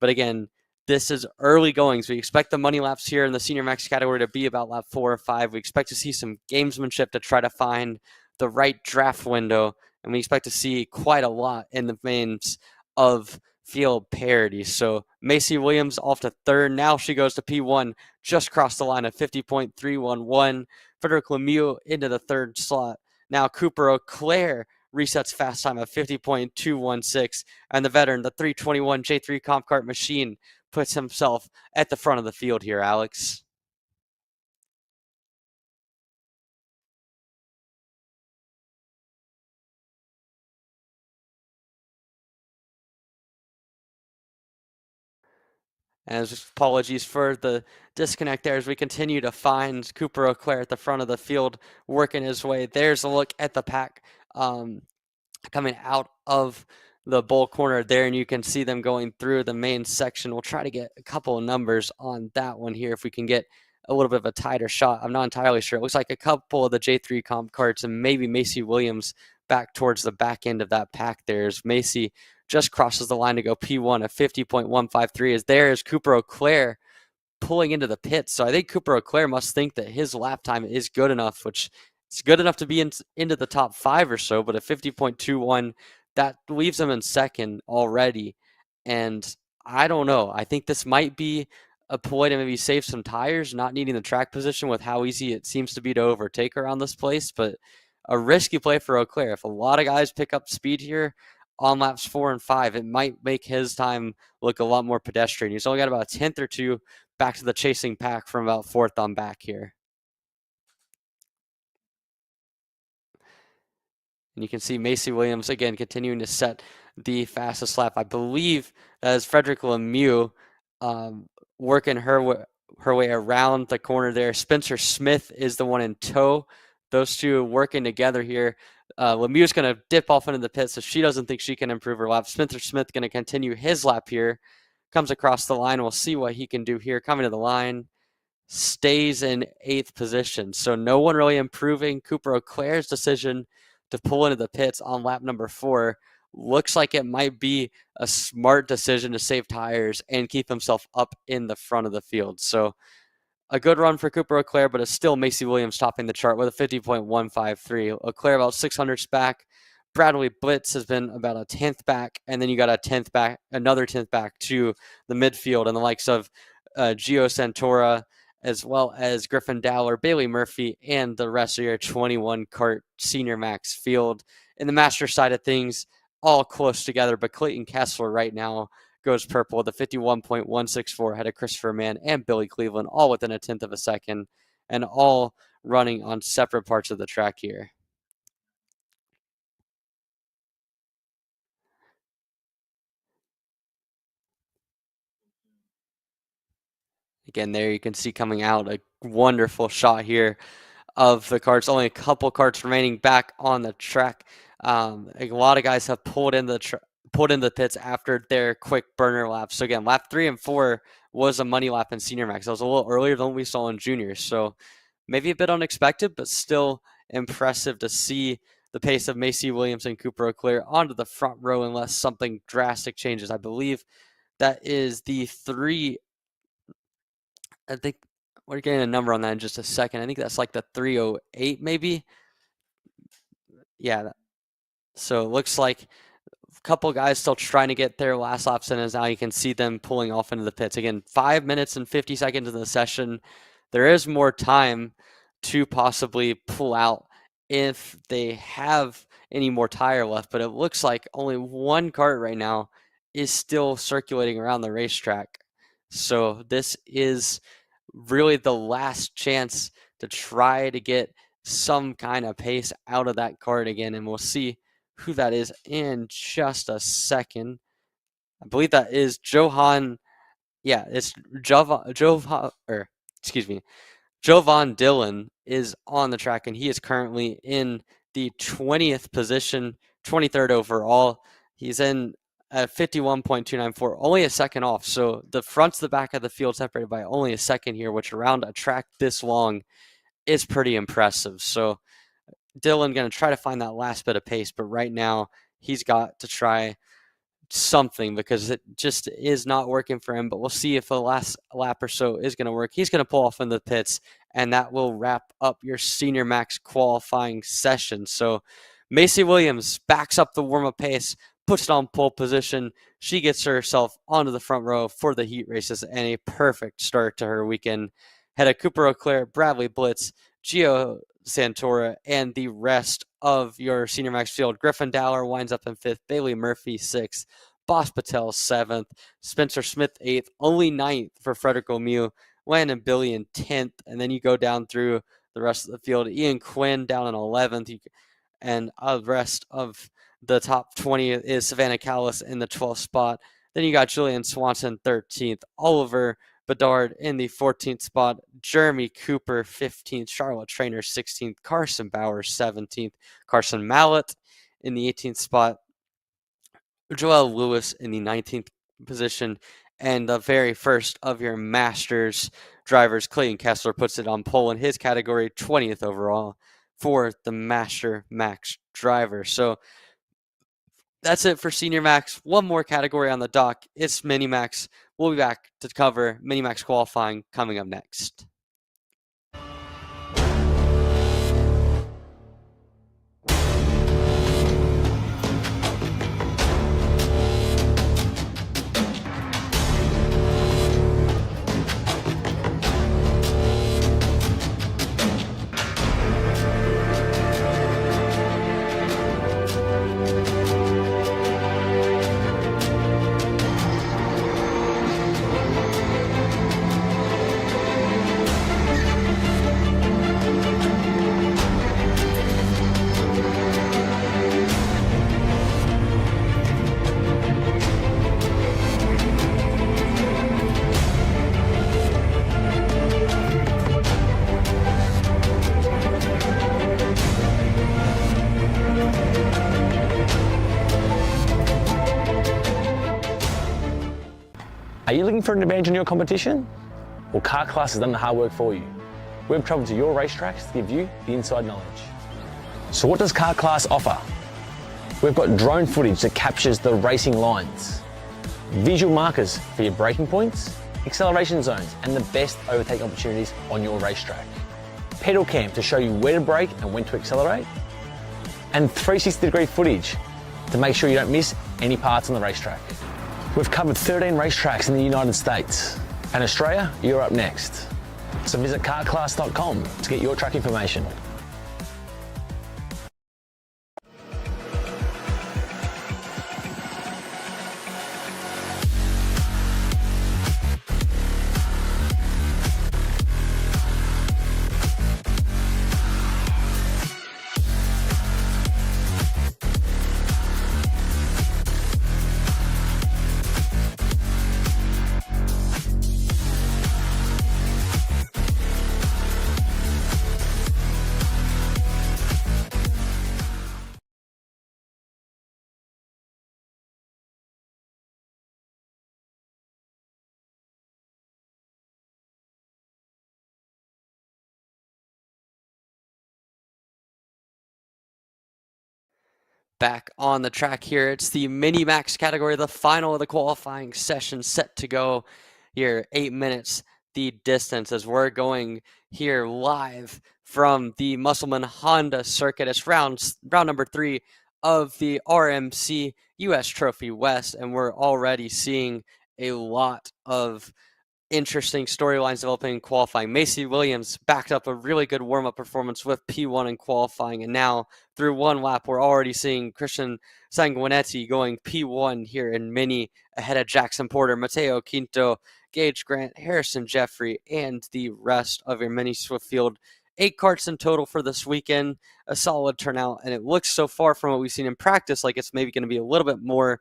But again, this is early goings. We expect the money laps here in the senior max category to be about lap 4 or 5. We expect to see some gamesmanship to try to find the right draft window, and we expect to see quite a lot in the veins of field parity. So Macy Williams off to third. Now she goes to P1, just crossed the line at 50.311. Frederick Lemieux into the third slot. Now Cooper Auclair resets fast time at 50.216. And the veteran, the 321 J3 Comp Kart machine, puts himself at the front of the field here, Alex. And apologies for the disconnect there as we continue to find Cooper Auclair at the front of the field, working his way. There's a look at the pack coming out of the bowl corner there, and you can see them going through the main section. We'll try to get a couple of numbers on that one here if we can get a little bit of a tighter shot. I'm not entirely sure. It looks like a couple of the J3 comp carts and maybe Macy Williams back towards the back end of that pack there as Macy just crosses the line to go P1 at 50.153 as there is Cooper Auclair pulling into the pits. So I think Cooper Auclair must think that his lap time is good enough, which it's good enough to be into the top 5 or so, but at 50.21, that leaves him in second already. And I don't know. I think this might be a ploy to maybe save some tires, not needing the track position with how easy it seems to be to overtake around this place, but a risky play for Auclair. If a lot of guys pick up speed here on laps 4 and 5, it might make his time look a lot more pedestrian. He's only got about a 10th or 2 back to the chasing pack from about 4th on back here. And you can see Macy Williams, again, continuing to set the fastest lap. I believe that is Frederick Lemieux working her way around the corner there. Spencer Smith is the one in tow. Those two working together here. Lemieux's going to dip off into the pit, so she doesn't think she can improve her lap. Spencer Smith going to continue his lap here. Comes across the line. We'll see what he can do here. Coming to the line. Stays in 8th position. So no one really improving. Cooper Auclair's decision to pull into the pits on lap number 4 looks like it might be a smart decision to save tires and keep himself up in the front of the field. So a good run for Cooper Auclair, but it's still Macy Williams topping the chart with a 50.153. Auclair about 600s back. Bradley Blitz has been about a 10th back, and then you got a 10th back, another 10th back to the midfield, and the likes of Gio Santora, as well as Griffin Dowler, Bailey Murphy, and the rest of your 21 kart senior max field. In the master side of things, all close together, but Clayton Kessler right now goes purple with a 51.164 ahead of Christopher Mann and Billy Cleveland, all within a 10th of a second, and all running on separate parts of the track here. Again, there you can see coming out a wonderful shot here of the carts. Only a couple carts remaining back on the track. A lot of guys have pulled in the pits after their quick burner laps. So again, lap 3 and 4 was a money lap in senior max. That was a little earlier than we saw in juniors. So maybe a bit unexpected, but still impressive to see the pace of Macy Williams and Cooper Auclair onto the front row unless something drastic changes. I believe that is the 3. I think we're getting a number on that in just a second. I think that's like the 308 maybe. Yeah. So it looks like a couple guys still trying to get their last laps in, as now you can see them pulling off into the pits. Again, 5 minutes and 50 seconds in the session. There is more time to possibly pull out if they have any more tire left, but it looks like only one kart right now is still circulating around the racetrack. So this is really the last chance to try to get some kind of pace out of that kart again, and we'll see who that is in just a second. I believe that is Johan. Yeah, it's Jovan Dillon is on the track, and he is currently in the 20th position, 23rd overall. He's in at 51.294, only a second off. So the front to the back of the field separated by only a second here, which around a track this long is pretty impressive. So Dylan going to try to find that last bit of pace, but right now he's got to try something because it just is not working for him. But we'll see if the last lap or so is going to work. He's going to pull off in the pits, and that will wrap up your Senior Max qualifying session. So Macy Williams backs up the warm-up pace, puts it on pole position. She gets herself onto the front row for the heat races, and a perfect start to her weekend. Had a Cooper Auclair, Bradley Blitz, Gio Santora, and the rest of your Senior Max field. Griffin Dowler winds up in 5th, Bailey Murphy 6th, Boss Patel 7th, Spencer Smith 8th, only 9th for Frederick Lemieux, Landon Billy in 10th, and then you go down through the rest of the field. Ian Quinn down in 11th, and the rest of the top 20 is Savannah Callis in the 12th spot. Then you got Julian Swanson 13th, Oliver Bedard in the 14th spot, Jeremy Cooper 15th, Charlotte Trainer 16th, Carson Bauer 17th, Carson Mallett in the 18th spot, Joel Lewis in the 19th position, and the very first of your Masters drivers, Clayton Kessler, puts it on pole in his category, 20th overall for the Master Max driver. So that's it for Senior Max. One more category on the dock. It's Mini Max. We'll be back to cover Mini Max qualifying coming up next. Are you looking for an advantage in your competition? Well, Kart Class has done the hard work for you. We've travelled to your racetracks to give you the inside knowledge. So what does Kart Class offer? We've got drone footage that captures the racing lines, visual markers for your braking points, acceleration zones, and the best overtake opportunities on your racetrack, pedal cam to show you where to brake and when to accelerate, and 360-degree footage to make sure you don't miss any parts on the racetrack. We've covered 13 racetracks in the United States, and Australia, you're up next. So visit kartclass.com to get your track information. Back on the track here, it's the Mini Max category, the final of the qualifying session set to go here, 8 minutes the distance as we're going here live from the Musselman Honda circuit. It's round number 3 of the RMC US Trophy West, and we're already seeing a lot of interesting storylines developing in qualifying. Macy Williams backed up a really good warm-up performance with P1 in qualifying, and now through one lap, we're already seeing Christian Sanguinetti going P1 here in Mini ahead of Jackson Porter, Mateo Quinto, Gage Grant, Harrison Jeffrey, and the rest of your Mini Swift field. 8 karts in total for this weekend, a solid turnout, and it looks so far from what we've seen in practice like it's maybe going to be a little bit more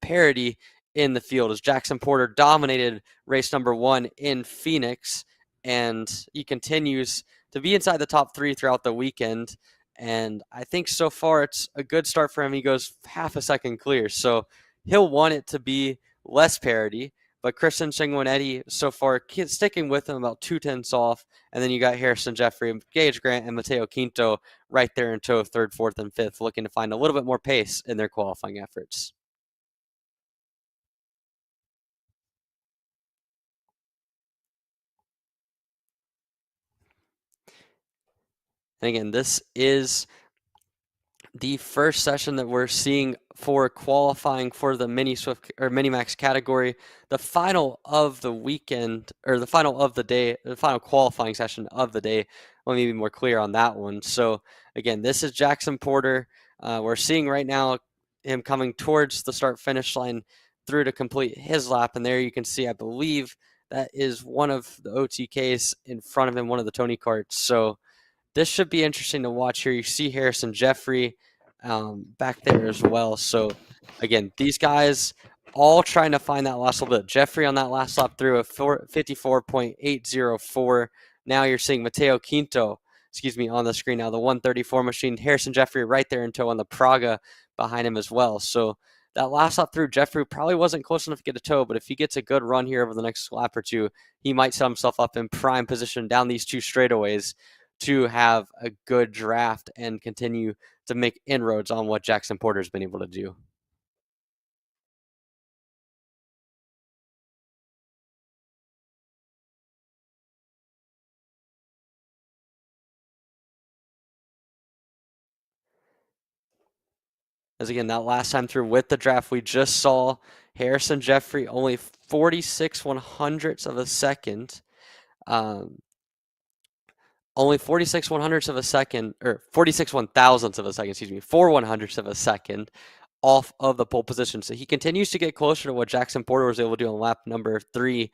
parity in the field as Jackson Porter dominated race number 1 in Phoenix, and he continues to be inside the top 3 throughout the weekend. And I think so far it's a good start for him. He goes half a second clear. So he'll want it to be less parity. But Christian Sanguinetti so far sticking with him about 2/10 off. And then you got Harrison Jeffrey, Gage Grant, and Mateo Quinto right there in tow, 3rd, 4th, and 5th, looking to find a little bit more pace in their qualifying efforts. And again, this is the first session that we're seeing for qualifying for the Mini Swift or Mini Max category, the final of the weekend, or the final of the day, the final qualifying session of the day. Let me be more clear on that one. So again, this is Jackson Porter. We're seeing right now him coming towards the start finish line through to complete his lap. And there you can see, I believe that is one of the OTKs in front of him, one of the Tony Karts. So this should be interesting to watch here. You see Harrison Jeffrey back there as well. So again, these guys all trying to find that last little bit. Jeffrey on that last lap through a 54.804. Now you're seeing Mateo Quinto, on the screen now, the 134 machine. Harrison Jeffrey right there in tow on the Praga behind him as well. So that last lap through, Jeffrey probably wasn't close enough to get a tow, but if he gets a good run here over the next lap or two, he might set himself up in prime position down these two straightaways to have a good draft and continue to make inroads on what Jackson Porter's been able to do. As again, that last time through with the draft, we just saw Harrison Jeffrey only 46 100ths of a second. Only 46 100ths of a second, or 46 1,000ths of a second, 4 100ths of a second off of the pole position. So he continues to get closer to what Jackson Porter was able to do on lap number 3.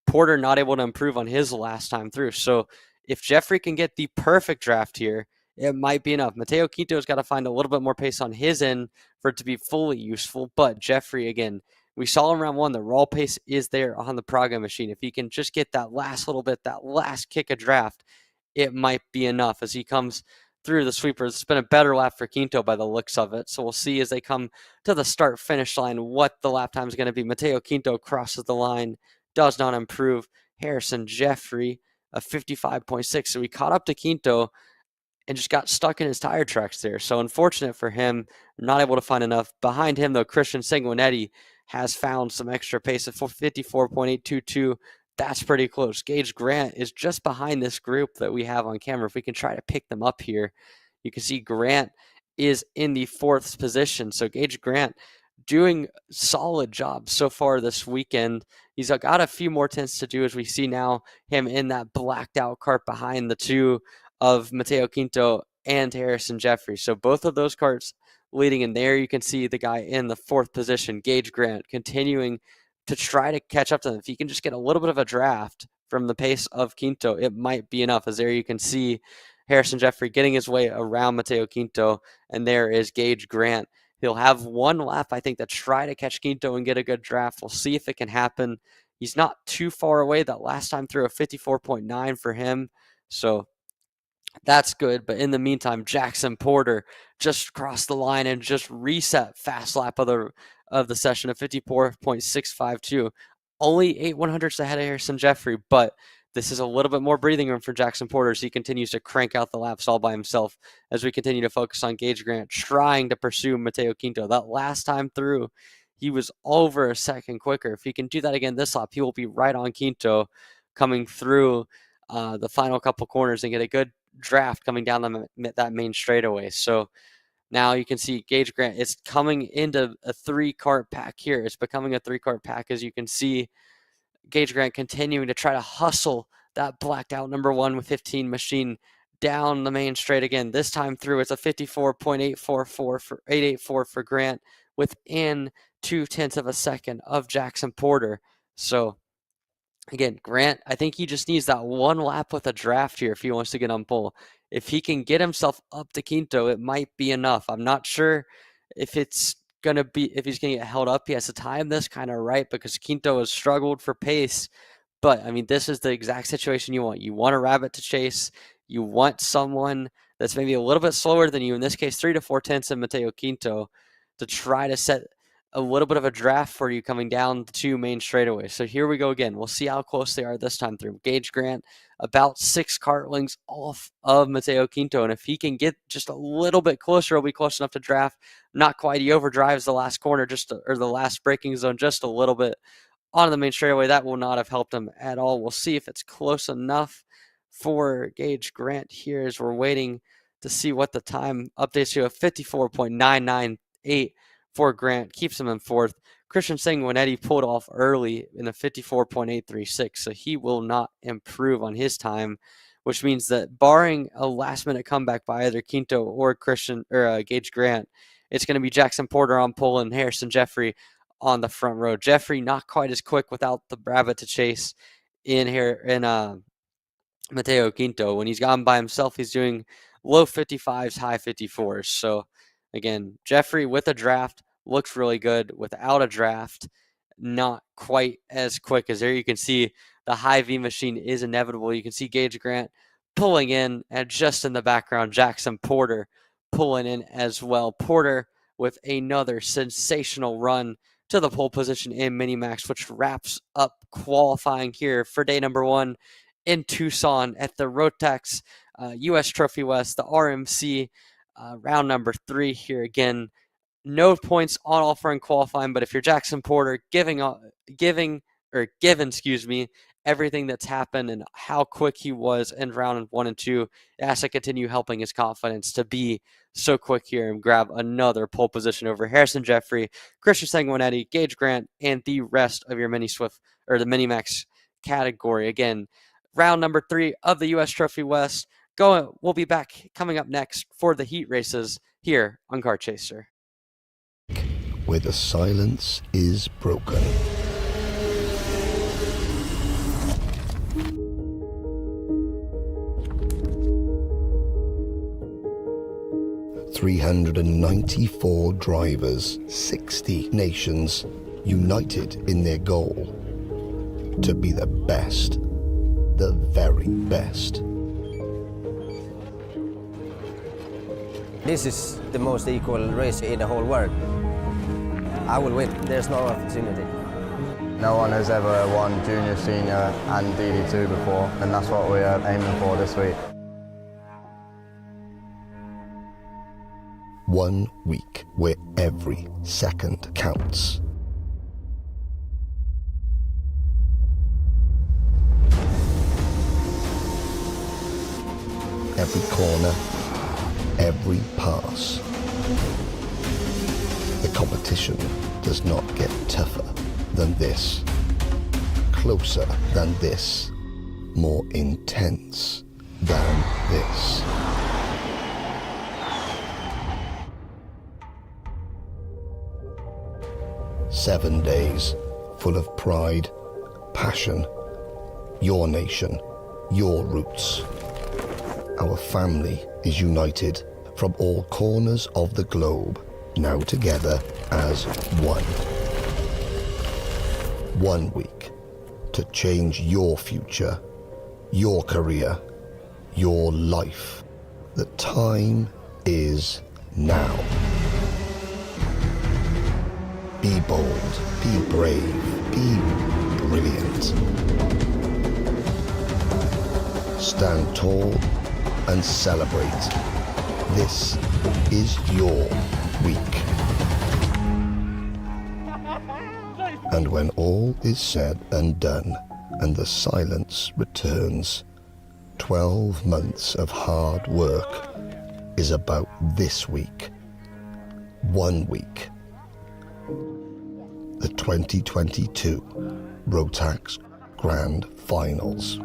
Porter not able to improve on his last time through. So if Jeffrey can get the perfect draft here, it might be enough. Mateo Quinto's got to find a little bit more pace on his end for it to be fully useful. But Jeffrey, again, we saw in round 1, the raw pace is there on the Praga machine. If he can just get that last little bit, that last kick of draft, it might be enough as he comes through the sweepers. It's been a better lap for Quinto by the looks of it. So we'll see as they come to the start finish line what the lap time is going to be. Mateo Quinto crosses the line, does not improve. Harrison Jeffrey, a 55.6. So he caught up to Quinto and just got stuck in his tire tracks there. So unfortunate for him, not able to find enough. Behind him, though, Christian Sanguinetti has found some extra pace at 54.822. That's pretty close. Gage Grant is just behind this group that we have on camera. If we can try to pick them up here, you can see Grant is in the 4th position. So Gage Grant doing solid job so far this weekend. He's got a few more tenths to do as we see now him in that blacked out kart behind the two of Mateo Quinto and Harrison Jeffrey. So both of those karts leading in there. You can see the guy in the 4th position, Gage Grant, continuing to try to catch up to them. If he can just get a little bit of a draft from the pace of Quinto, it might be enough. As there you can see Harrison Jeffrey getting his way around Mateo Quinto, and there is Gage Grant. He'll have one lap, I think, to try to catch Quinto and get a good draft. We'll see if it can happen. He's not too far away. That last time through a 54.9 for him. So that's good. But in the meantime, Jackson Porter just crossed the line and just reset fast lap of the session of 54.652. Only 8 100ths ahead of Harrison Jeffrey, but this is a little bit more breathing room for Jackson Porter as he continues to crank out the laps all by himself as we continue to focus on Gage Grant trying to pursue Mateo Quinto. That last time through, he was over a second quicker. If he can do that again this lap, he will be right on Quinto coming through the final couple corners and get a good draft coming down that main straightaway. So now you can see Gage Grant is coming into a 3-kart pack here. It's becoming a 3-kart pack as you can see Gage Grant continuing to try to hustle that blacked out number 1 with 15 machine down the main straight again. This time through, it's a 54.884 for Grant within 0.2 of a second of Jackson Porter. So again, Grant, I think he just needs that one lap with a draft here if he wants to get on pole. If he can get himself up to Quinto, it might be enough. I'm not sure if he's going to get held up. He has to time this kind of right because Quinto has struggled for pace. But I mean, this is the exact situation you want. You want a rabbit to chase. You want someone that's maybe a little bit slower than you, in this case 3 to 4 tenths of Mateo Quinto, to try to set a little bit of a draft for you coming down the 2 main straightaways. So here we go again. We'll see how close they are this time through. Gage Grant about 6 kart lengths off of Mateo Quinto, and if he can get just a little bit closer, he'll be close enough to draft. Not quite. He overdrives the last corner or the last braking zone just a little bit onto the main straightaway. That will not have helped him at all. We'll see if it's close enough for Gage Grant here as we're waiting to see what the time updates to. A 54.998 for Grant keeps him in 4th. Christian Sanguinetti pulled off early in a 54.836, so he will not improve on his time, which means that barring a last-minute comeback by either Quinto or Gage Grant, it's going to be Jackson Porter on pole and Harrison Jeffrey on the front row. Jeffrey not quite as quick without the rabbit to chase in Mateo Quinto. When he's gone by himself, he's doing low 55s, high 54s. So again, Jeffrey with a draft looks really good. Without a draft, not quite as quick. As there you can see the high V machine is inevitable. You can see Gage Grant pulling in, and just in the background, Jackson Porter pulling in as well. Porter with another sensational run to the pole position in Minimax, which wraps up qualifying here for day number 1 in Tucson at the Rotax U.S. Trophy West, the RMC round number 3 here again. No points on offer in qualifying, but if you're Jackson Porter, given everything that's happened and how quick he was in round 1 and 2, it has to continue helping his confidence to be so quick here and grab another pole position over Harrison Jeffrey, Christian Sanguinetti, Gage Grant, and the rest of your Mini Swift or the Minimax category. Again, round number 3 of the U.S. Trophy West. We'll be back coming up next for the heat races here on Kart Chaser. Where the silence is broken. "394 drivers, 60 nations, united in their goal to be the best, the very best." This is the most equal race in the whole world. I will win. There's no opportunity. No one has ever won junior, senior and DD2 before, and that's what we're aiming for this week. 1 week where every second counts. Every corner, every pass. The competition does not get tougher than this, closer than this, more intense than this. "7 days full of pride, passion, your nation, your roots. Our family is united from all corners of the globe, now together as one. 1 week to change your future, your career, your life. The time is now. Be bold, be brave, be brilliant. Stand tall and celebrate. This is your week. And when all is said and done, and the silence returns, 12 months of hard work is about this week. 1 week. The 2022 Rotax Grand Finals.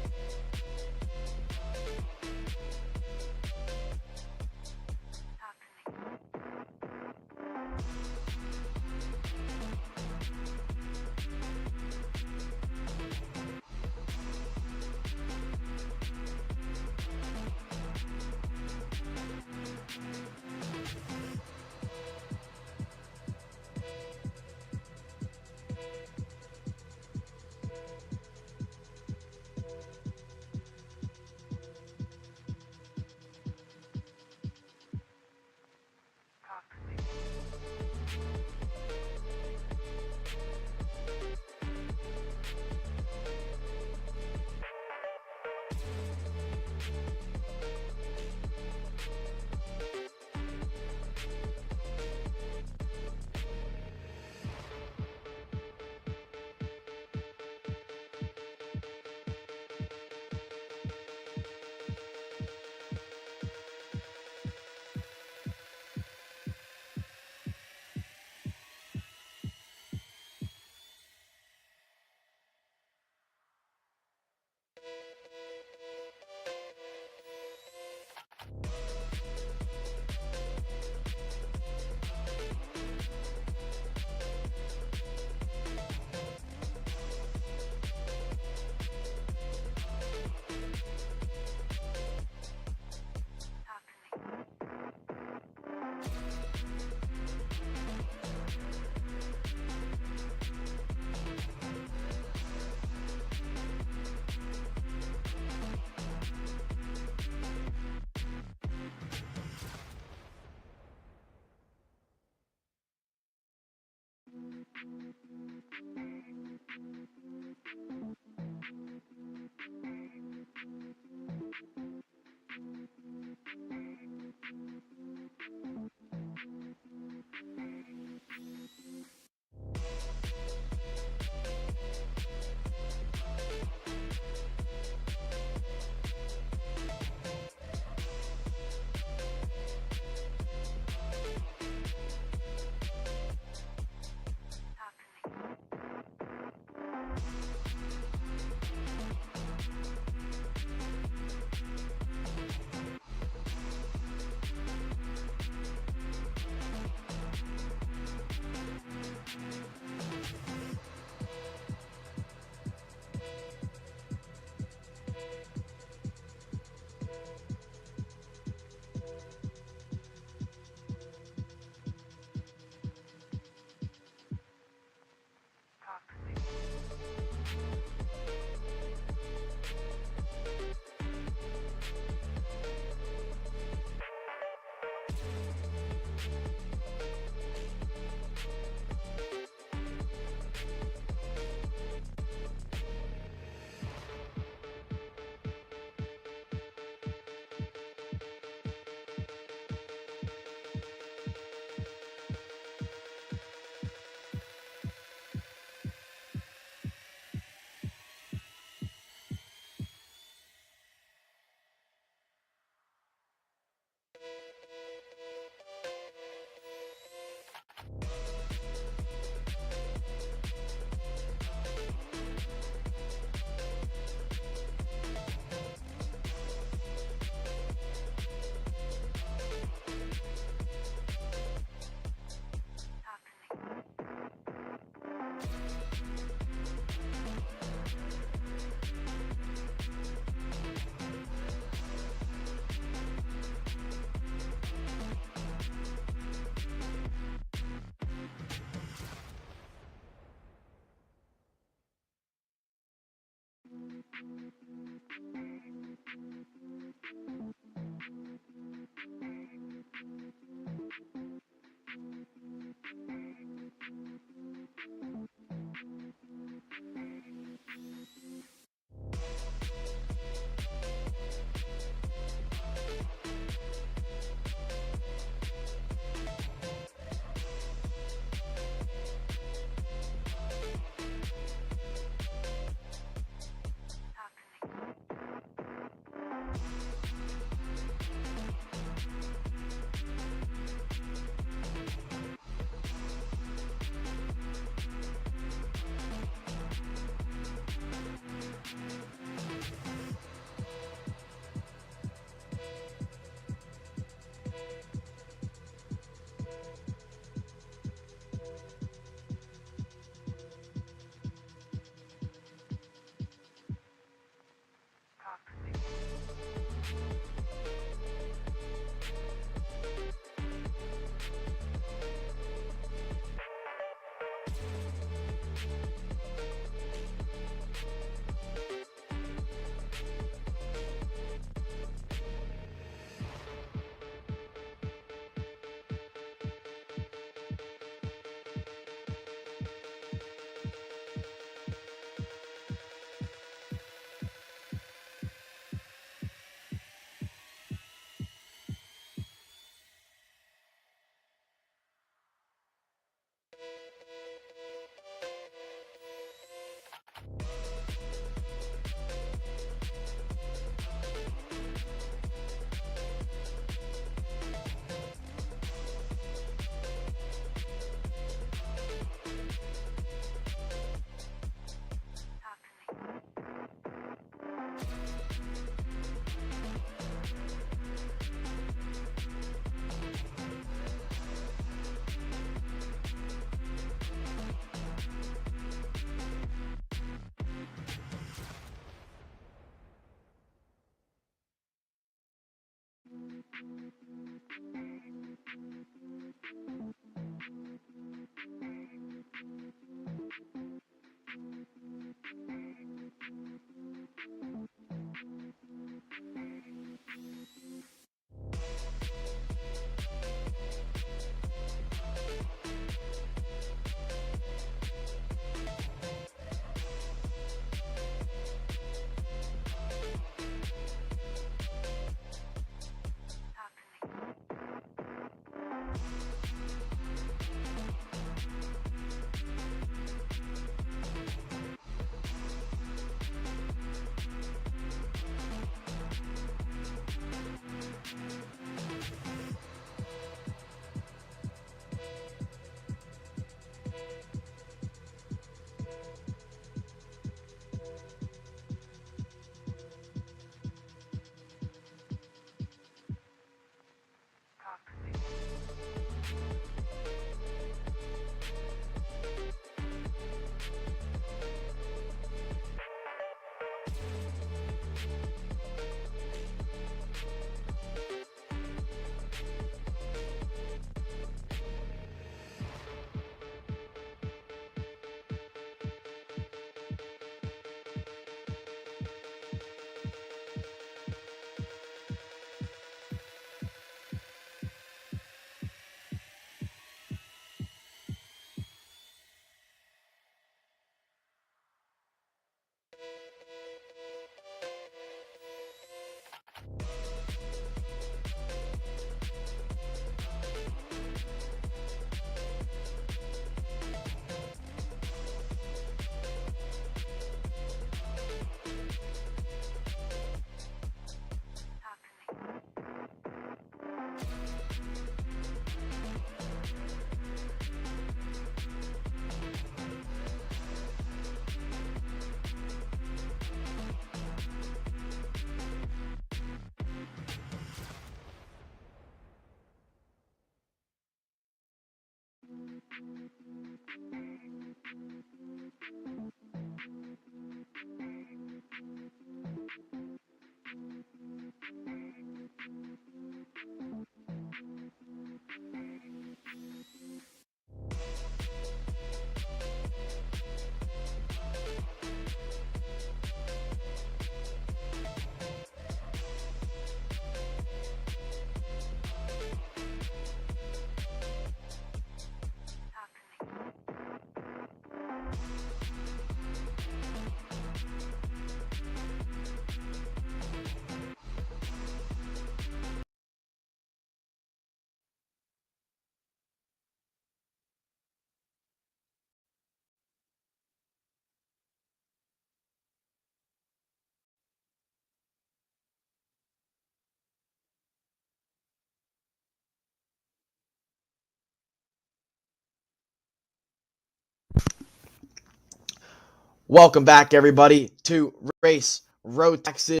Welcome back, everybody, to Race Road Texas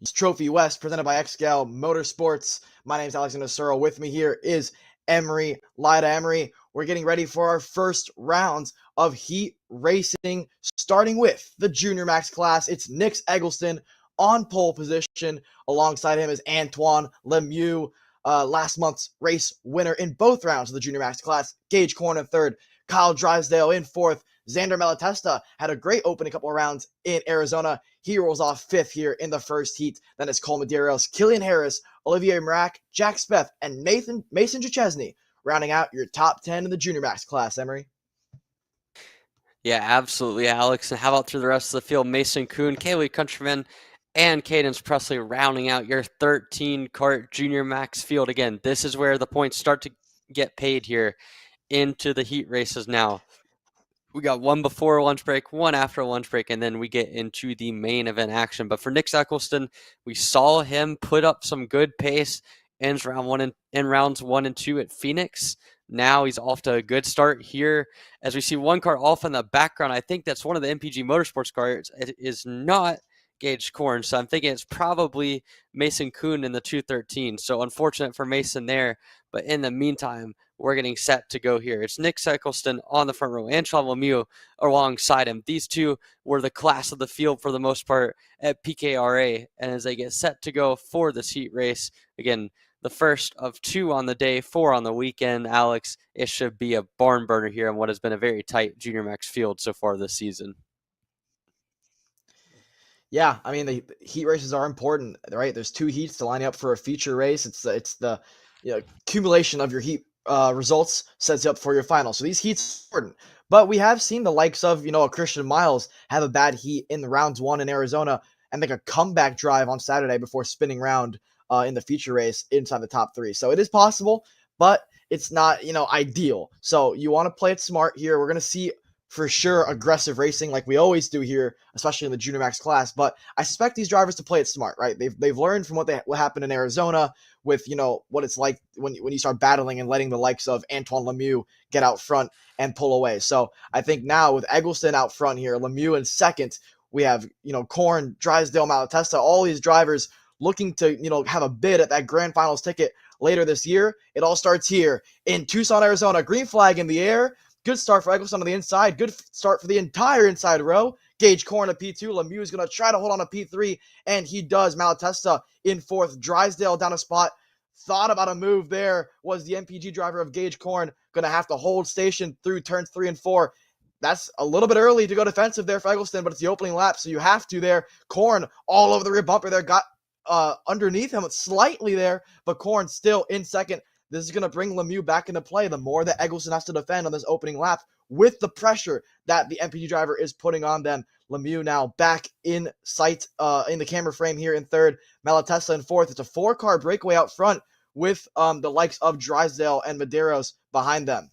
Trophy West, presented by XGAL Motorsports. My name is Alexander Searle. With me here is Emery Lida. Emery, we're getting ready for our first round of heat racing, starting with the Junior Max class. It's Nick Eggleston on pole position. Alongside him is Antoine Lemieux, last month's race winner in both rounds of the Junior Max class. Gage Corn in third, Kyle Drysdale in fourth. Xander Malatesta had a great opening couple of rounds in Arizona. He rolls off fifth here in the first heat. Then it's Cole Medeiros, Killian Harris, Olivier Marac, Jack Speth, and Mason Duchesne rounding out your top 10 in the Junior Max class, Emery. Yeah, absolutely, Alex. And how about through the rest of the field? Mason Kuhn, Kaylee Countryman, and Cadence Presley rounding out your 13 Kart Junior Max field. Again, this is where the points start to get paid here into the heat races now. We got one before lunch break, one after lunch break, and then we get into the main event action. But for Nick Eggleston, we saw him put up some good pace in rounds 1 and 2 at Phoenix. Now he's off to a good start here. As we see one car off in the background, I think that's one of the MPG Motorsports cars. It is not Gage Corn, so I'm thinking it's probably Mason Kuhn in the 213. So unfortunate for Mason there, but in the meantime, we're getting set to go here. It's Nick Eggleston on the front row, Antoine Lemieux alongside him. These two were the class of the field for the most part at PKRA, and as they get set to go for this heat race, again, the first of 2 on the day, 4 on the weekend, Alex, it should be a barn burner here on what has been a very tight Junior Max field so far this season. Yeah, I mean, the heat races are important, right? There's 2 heats to line up for a feature race. It's the accumulation of your heat results sets you up for your final. So these heats are important. But we have seen the likes of, a Christian Miles have a bad heat in the rounds 1 in Arizona and make a comeback drive on Saturday before spinning round in the feature race inside the top 3. So it is possible, but it's not, ideal. So you want to play it smart here. We're going to see for sure aggressive racing like we always do here, especially in the Junior Max class. But I suspect these drivers to play it smart, right? They've learned from what happened in Arizona with, what it's like when you start battling and letting the likes of Antoine Lemieux get out front and pull away. So I think now with Eggleston out front here, Lemieux in second, we have, Corn, Drysdale, Malatesta, all these drivers looking to, have a bid at that grand finals ticket later this year. It all starts here in Tucson, Arizona. Green flag in the air. Good start for Eggleston on the inside. Good start for the entire inside row. Gage Corn at P2. Lemieux is going to try to hold on to P3, and he does. Malatesta in fourth. Drysdale down a spot. Thought about a move there. Was the MPG driver of Gage Corn going to have to hold station through turns 3 and 4? That's a little bit early to go defensive there for Eggleston, but it's the opening lap, so you have to there. Corn all over the rear bumper there. Got underneath him slightly there, but Corn still in second. This is going to bring Lemieux back into play. The more that Eggleston has to defend on this opening lap with the pressure that the MPG driver is putting on them. Lemieux now back in sight in the camera frame here in third. Malatesta in fourth. It's a 4-car breakaway out front with the likes of Drysdale and Medeiros behind them.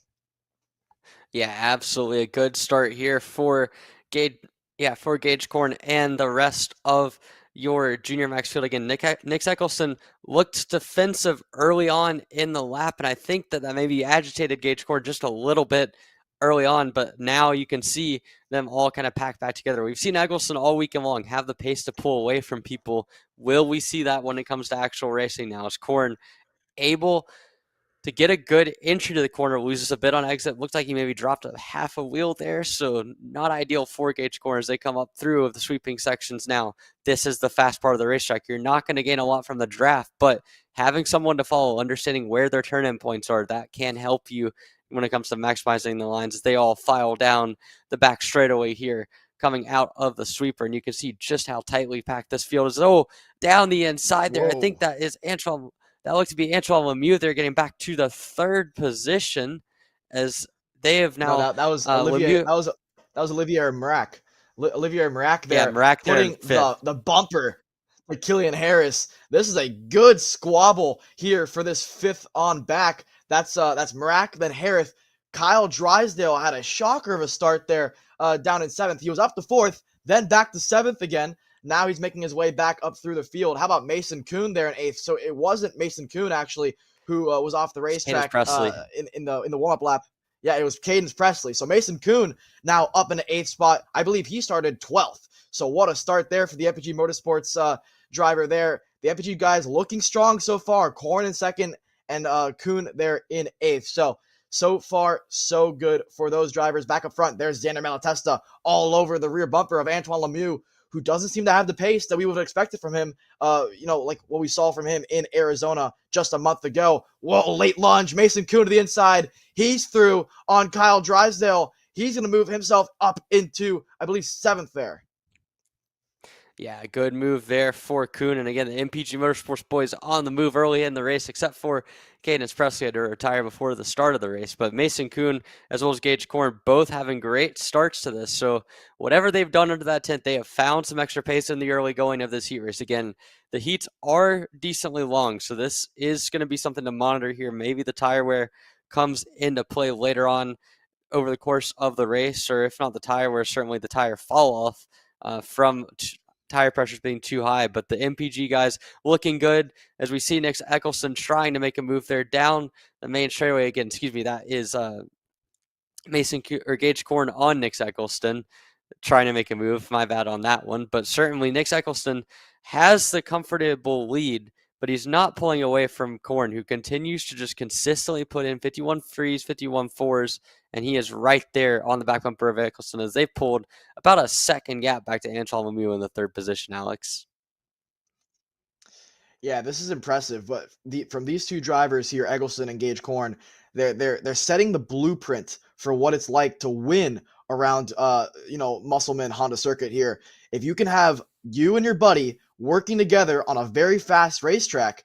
Yeah, absolutely. A good start here for Gage Corn and the rest of your Junior Max field. Again, Nick Eggleston looked defensive early on in the lap, and I think that maybe agitated Gage Corn just a little bit early on, but now you can see them all kind of pack back together. We've seen Eggleston all weekend long have the pace to pull away from people. Will we see that when it comes to actual racing now? Is Corn able to get a good entry to the corner. Loses a bit on exit. Looks like he maybe dropped a half a wheel there, so not ideal for Gage corners. They come up through of the sweeping sections now. This is the fast part of the racetrack. You're not going to gain a lot from the draft, but having someone to follow, understanding where their turn-in points are, that can help you when it comes to maximizing the lines as they all file down the back straightaway here, coming out of the sweeper. And you can see just how tightly packed this field is. Oh, down the inside there. Whoa. I think that is Antoine. That looks to be Antoine Lemieux. They're getting back to the third position as they have now. No, that was Olivier. Lemieux. That was Olivier Marac. Olivier Marac there, Yeah, Marac putting the bumper to Killian Harris. This is a good squabble here for this fifth on back. That's Marac, then Harris. Kyle Drysdale had a shocker of a start there down in seventh. He was up to fourth, then back to seventh again. Now he's making his way back up through the field. How about Mason Kuhn there in eighth? So it wasn't Mason Kuhn actually who was off the racetrack in the warm-up lap. Yeah, it was Cadence Presley. So Mason Kuhn now up in the eighth spot. I believe he started 12th. So what a start there for the MPG Motorsports driver there. The MPG guys looking strong so far. Korn in second and Kuhn there in eighth. So far, so good for those drivers. Back up front, there's Xander Malatesta all over the rear bumper of Antoine Lemieux, who doesn't seem to have the pace that we would have expected from him, like what we saw from him in Arizona just a month ago. Whoa, late lunge. Mason Kuhn to the inside. He's through on Kyle Drysdale. He's going to move himself up into, I believe, seventh there. Yeah, good move there for Kuhn. And again, the MPG Motorsports boys on the move early in the race, except for Cadence Presley had to retire before the start of the race. But Mason Kuhn, as well as Gage Korn, both having great starts to this. So whatever they've done under that tent, they have found some extra pace in the early going of this heat race. Again, the heats are decently long, so this is going to be something to monitor here. Maybe the tire wear comes into play later on over the course of the race, or if not the tire wear, certainly the tire fall off from tire pressures being too high. But the MPG guys looking good as we see Nick Eccleston trying to make a move there down the main straightaway again. Excuse me, that is Gage Korn on Nick Eccleston trying to make a move. My bad on that one. But certainly Nick Eccleston has the comfortable lead, but he's not pulling away from Korn, who continues to just consistently put in 51 threes, 51 fours, and he is right there on the back bumper of Eccleston as they pulled about a second gap back to Antoine Lemieux in the third position, Alex. Yeah, this is impressive. But from these two drivers here, Eccleston and Gage Korn, they're setting the blueprint for what it's like to win around Musselman Honda circuit here. If you can have you and your buddy working together on a very fast racetrack,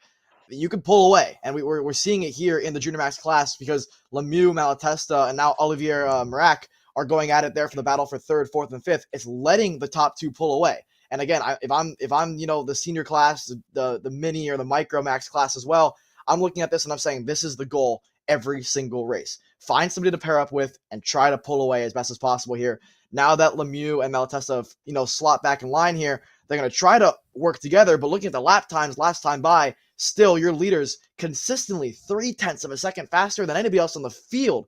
you can pull away. And we're seeing it here in the Junior Max class because Lemieux, Malatesta, and now Olivier Marac are going at it there for the battle for third, fourth, and fifth. It's letting the top two pull away. And again, if I'm the senior class, the mini or the micro max class as well, I'm looking at this and I'm saying this is the goal every single race. Find somebody to pair up with and try to pull away as best as possible here. Now that Lemieux and Malatesta have, slot back in line here, they're going to try to work together, but looking at the lap times last time by, still your leaders consistently 0.3 of a second faster than anybody else on the field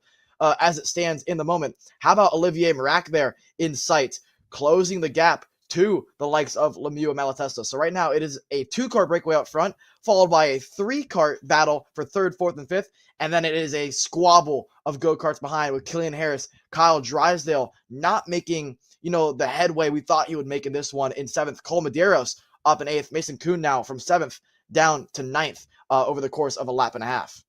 as it stands in the moment. How about Olivier Marac there in sight, closing the gap to the likes of Lemieux and Malatesta? So right now it is a 2-car breakaway up front, followed by a 3-car battle for third, fourth, and fifth, and then it is a squabble of go-karts behind with Killian Harris, Kyle Drysdale not making the headway we thought he would make in this one in seventh. Cole Medeiros up in eighth. Mason Kuhn now from seventh down to ninth over the course of a lap and a half.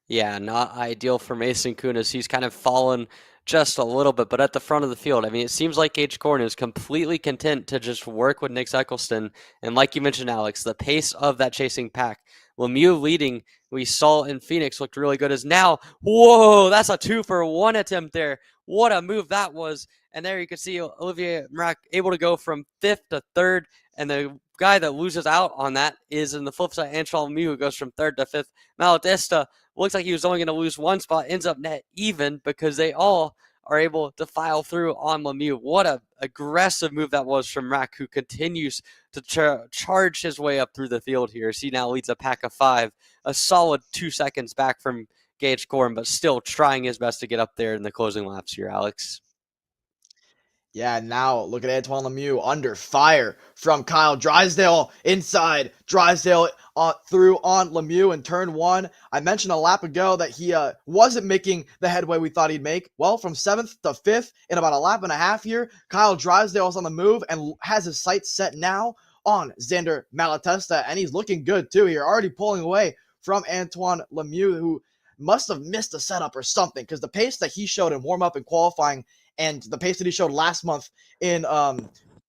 Yeah, not ideal for Mason Kuhn as he's kind of fallen just a little bit, but at the front of the field. I mean, it seems like Gage Korn is completely content to just work with Nick Eccleston. And like you mentioned, Alex, the pace of that chasing pack. Lemieux leading, we saw in Phoenix, looked really good as now. Whoa, that's a 2-for-1 attempt there. What a move that was. And there you can see Olivier Marac able to go from fifth to third. And the guy that loses out on that is in the flip side, Antoine Lemieux, who goes from third to fifth. Malatesta looks like he was only going to lose one spot, ends up net even because they all are able to file through on Lemieux. What a aggressive move that was from Marac, who continues to charge his way up through the field here. He now leads a pack of 5, a solid 2 seconds back from Gage Korn, but still trying his best to get up there in the closing laps here, Alex. Yeah, now look at Antoine Lemieux under fire from Kyle Drysdale inside. Drysdale through on Lemieux in turn one. I mentioned a lap ago that he wasn't making the headway we thought he'd make. Well, from 7th to 5th in about a lap and a half here, Kyle Drysdale's on the move and has his sights set now on Xander Malatesta, and he's looking good too here, already pulling away from Antoine Lemieux, who must have missed a setup or something, because the pace that he showed in warm-up and qualifying and the pace that he showed last month in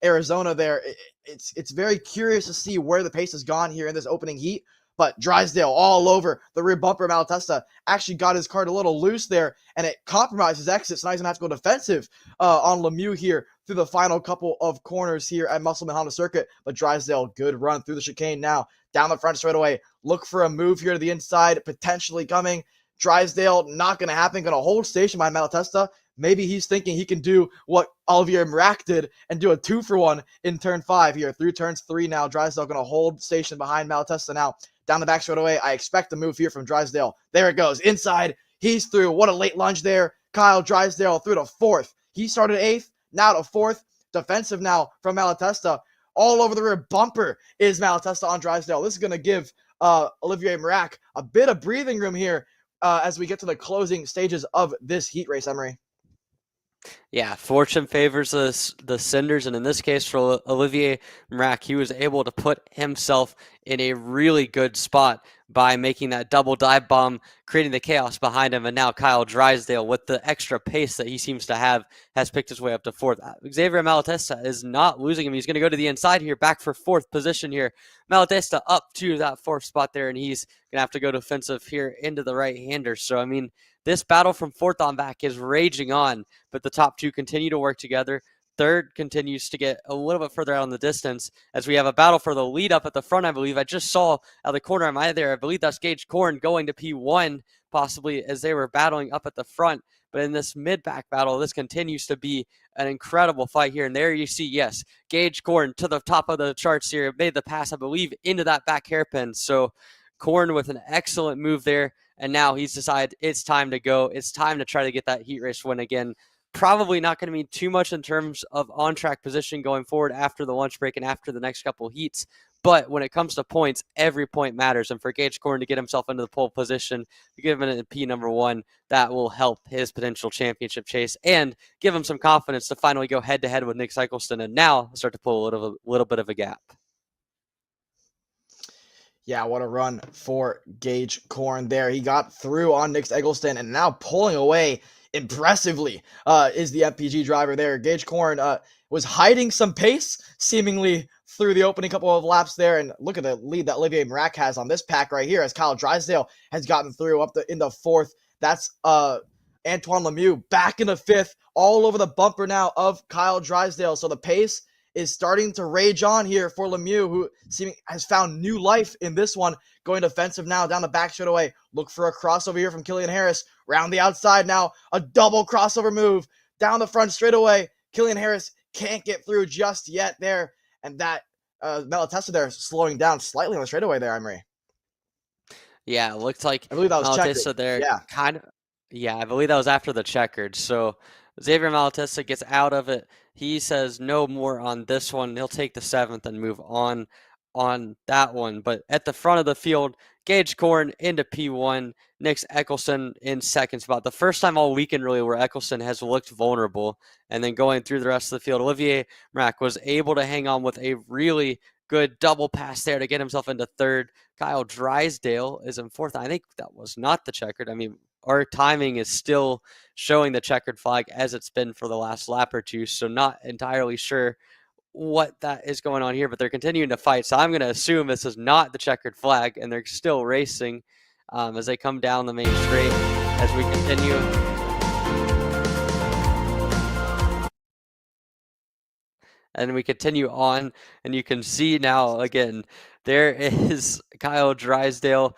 Arizona there, it's very curious to see where the pace has gone here in this opening heat. But Drysdale all over the rear bumper. Malatesta actually got his cart a little loose there, and it compromised his exit, so now he's going to have to go defensive on Lemieux here through the final couple of corners here at Musselman Honda Circuit. But Drysdale, good run through the chicane now. Down the front straightaway, look for a move here to the inside, potentially coming. Drysdale, not going to happen, going to hold station behind Malatesta. Maybe he's thinking he can do what Olivier Mrac did and do a 2-for-1 in turn 5 here. Through turns 3 now, Drysdale going to hold station behind Malatesta now. Down the back straightaway, I expect a move here from Drysdale. There it goes. Inside, he's through. What a late lunge there. Kyle Drysdale through to 4th. He started 8th, now to 4th. Defensive now from Malatesta. All over the rear bumper is Malatesta on Drysdale. This is going to give Olivier Mrac a bit of breathing room here as we get to the closing stages of this heat race, Emery. Yeah, fortune favors the Cinders, and in this case for Olivier Mrac, he was able to put himself in a really good spot by making that double dive bomb, creating the chaos behind him, and now Kyle Drysdale, with the extra pace that he seems to have, has picked his way up to 4th. Xavier Malatesta is not losing him. He's going to go to the inside here, back for 4th position here. Malatesta up to that 4th spot there, and he's going to have to go defensive here into the right-hander. So, I mean, this battle from 4th on back is raging on, but the top two continue to work together. 3rd continues to get a little bit further out in the distance as we have a battle for the lead up at the front, I believe. I just saw out the corner of my eye there, I believe that's Gage Corn going to P1, possibly, as they were battling up at the front. But in this mid-back battle, this continues to be an incredible fight here. And there you see, yes, Gage Corn to the top of the charts here, made the pass, I believe, into that back hairpin. So Corn with an excellent move there. And now he's decided it's time to go. It's time to try to get that heat race win again. Probably not going to mean too much in terms of on-track position going forward after the lunch break and after the next couple heats. But when it comes to points, every point matters. And for Gage Corn to get himself into the pole position, to give him a P number 1, that will help his potential championship chase and give him some confidence to finally go head-to-head with Nick Eccleston and now start to pull a little bit of a gap. Yeah, what a run for Gage Corn there. He got through on Nick Eggleston and now pulling away impressively is the FPG driver there. Gage Corn was hiding some pace seemingly through the opening couple of laps there. And look at the lead that Olivier Mrac has on this pack right here as Kyle Drysdale has gotten through up in the 4th. That's Antoine Lemieux back in the 5th, all over the bumper now of Kyle Drysdale. So the pace is starting to rage on here for Lemieux, who has found new life in this one. Going defensive now down the back straightaway. Look for a crossover here from Killian Harris. Round the outside now. A double crossover move down the front straightaway. Killian Harris can't get through just yet there. And that Malatesta there slowing down slightly on the straightaway there, Emery. Yeah, it looked like I believe that was Malatesta there. Yeah. I believe that was after the checkered. So Xavier Malatesta gets out of it. He says no more on this one. He'll take the 7th and move on that one. But at the front of the field, Gage Corn into P1, Nick Eccleston in 2nd spot. The first time all weekend really where Eccleston has looked vulnerable. And then going through the rest of the field, Olivier Mrac was able to hang on with a really good double pass there to get himself into 3rd. Kyle Drysdale is in 4th. I think that was not the checkered. I mean, our timing is still showing the checkered flag as it's been for the last lap or two, so not entirely sure what that is going on here, but they're continuing to fight, so I'm going to assume this is not the checkered flag, and they're still racing as they come down the main straight as we continue. And we continue on, and you can see now, again, there is Kyle Drysdale.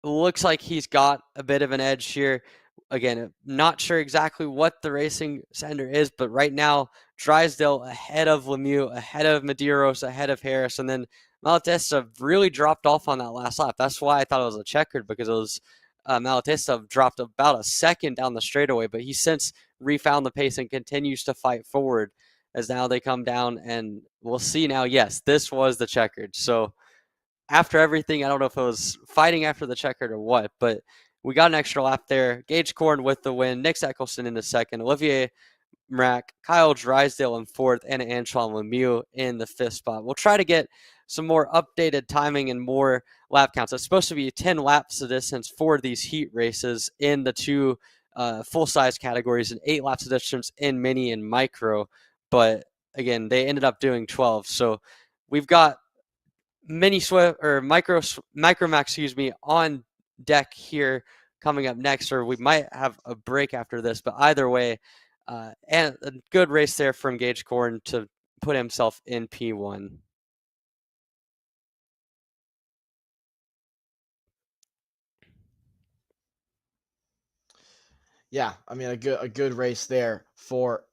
Looks like he's got a bit of an edge here. Again, not sure exactly what the racing center is, but right now, Drysdale ahead of Lemieux, ahead of Medeiros, ahead of Harris, and then Malatesta really dropped off on that last lap. That's why I thought it was a checkered, because it was Malatesta dropped about a second down the straightaway, but he since refound the pace and continues to fight forward. as now they come down, and we'll see now. Yes, this was the checkered. So after everything, I don't know if it was fighting after the checkered or what, but we got an extra lap there. Gage Korn with the win, Nick Eccleston in the second, Olivier Mrak, Kyle Drysdale in fourth, and Antoine Lemieux in the fifth spot. We'll try to get some more updated timing and more lap counts. It's supposed to be 10 laps of distance for these heat races in the two full-size categories and 8 laps of distance in mini and micro. But again, they ended up doing 12. So we've got mini Swift or micro Max, on deck here coming up next, or we might have a break after this. But either way, and a good race there from Gage Korn to put himself in P1. Yeah, I mean a good race there for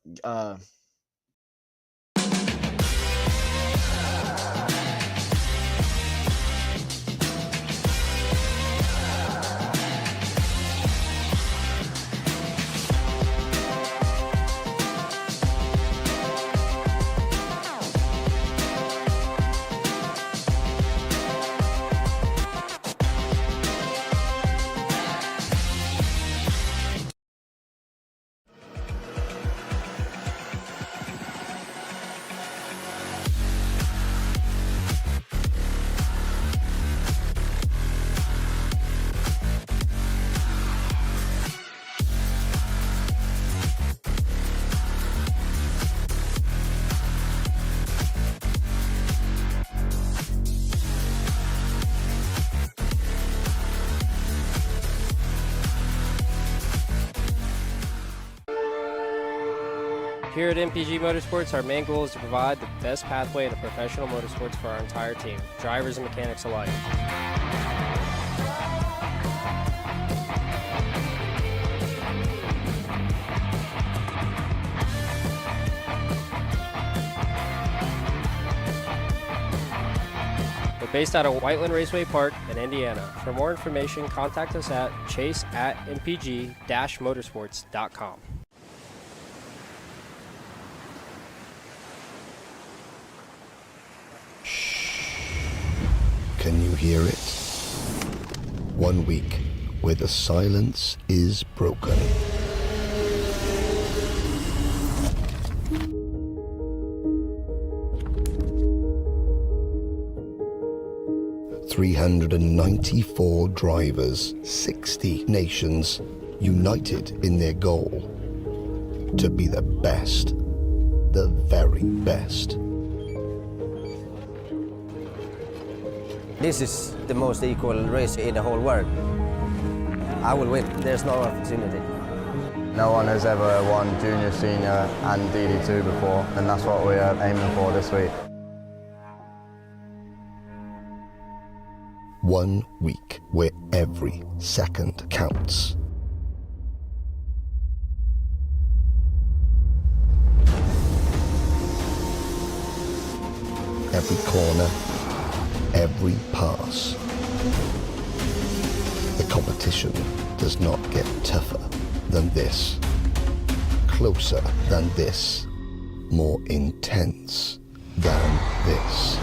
Here at MPG Motorsports, our main goal is to provide the best pathway into professional motorsports for our entire team, drivers and mechanics alike. We're based out of Whiteland Raceway Park in Indiana. For more information, contact us at chase@mpg-motorsports.com. Can you hear it? 1 week where the silence is broken. "394 drivers, 60 nations, united in their goal to be the best, the very best." This is the most equal race in the whole world. I will win. There's no opportunity. No one has ever won junior, senior and DD2 before, and that's what we're aiming for this week. 1 week where every second counts. Every corner, every pass. The competition does not get tougher than this, closer than this, more intense than this.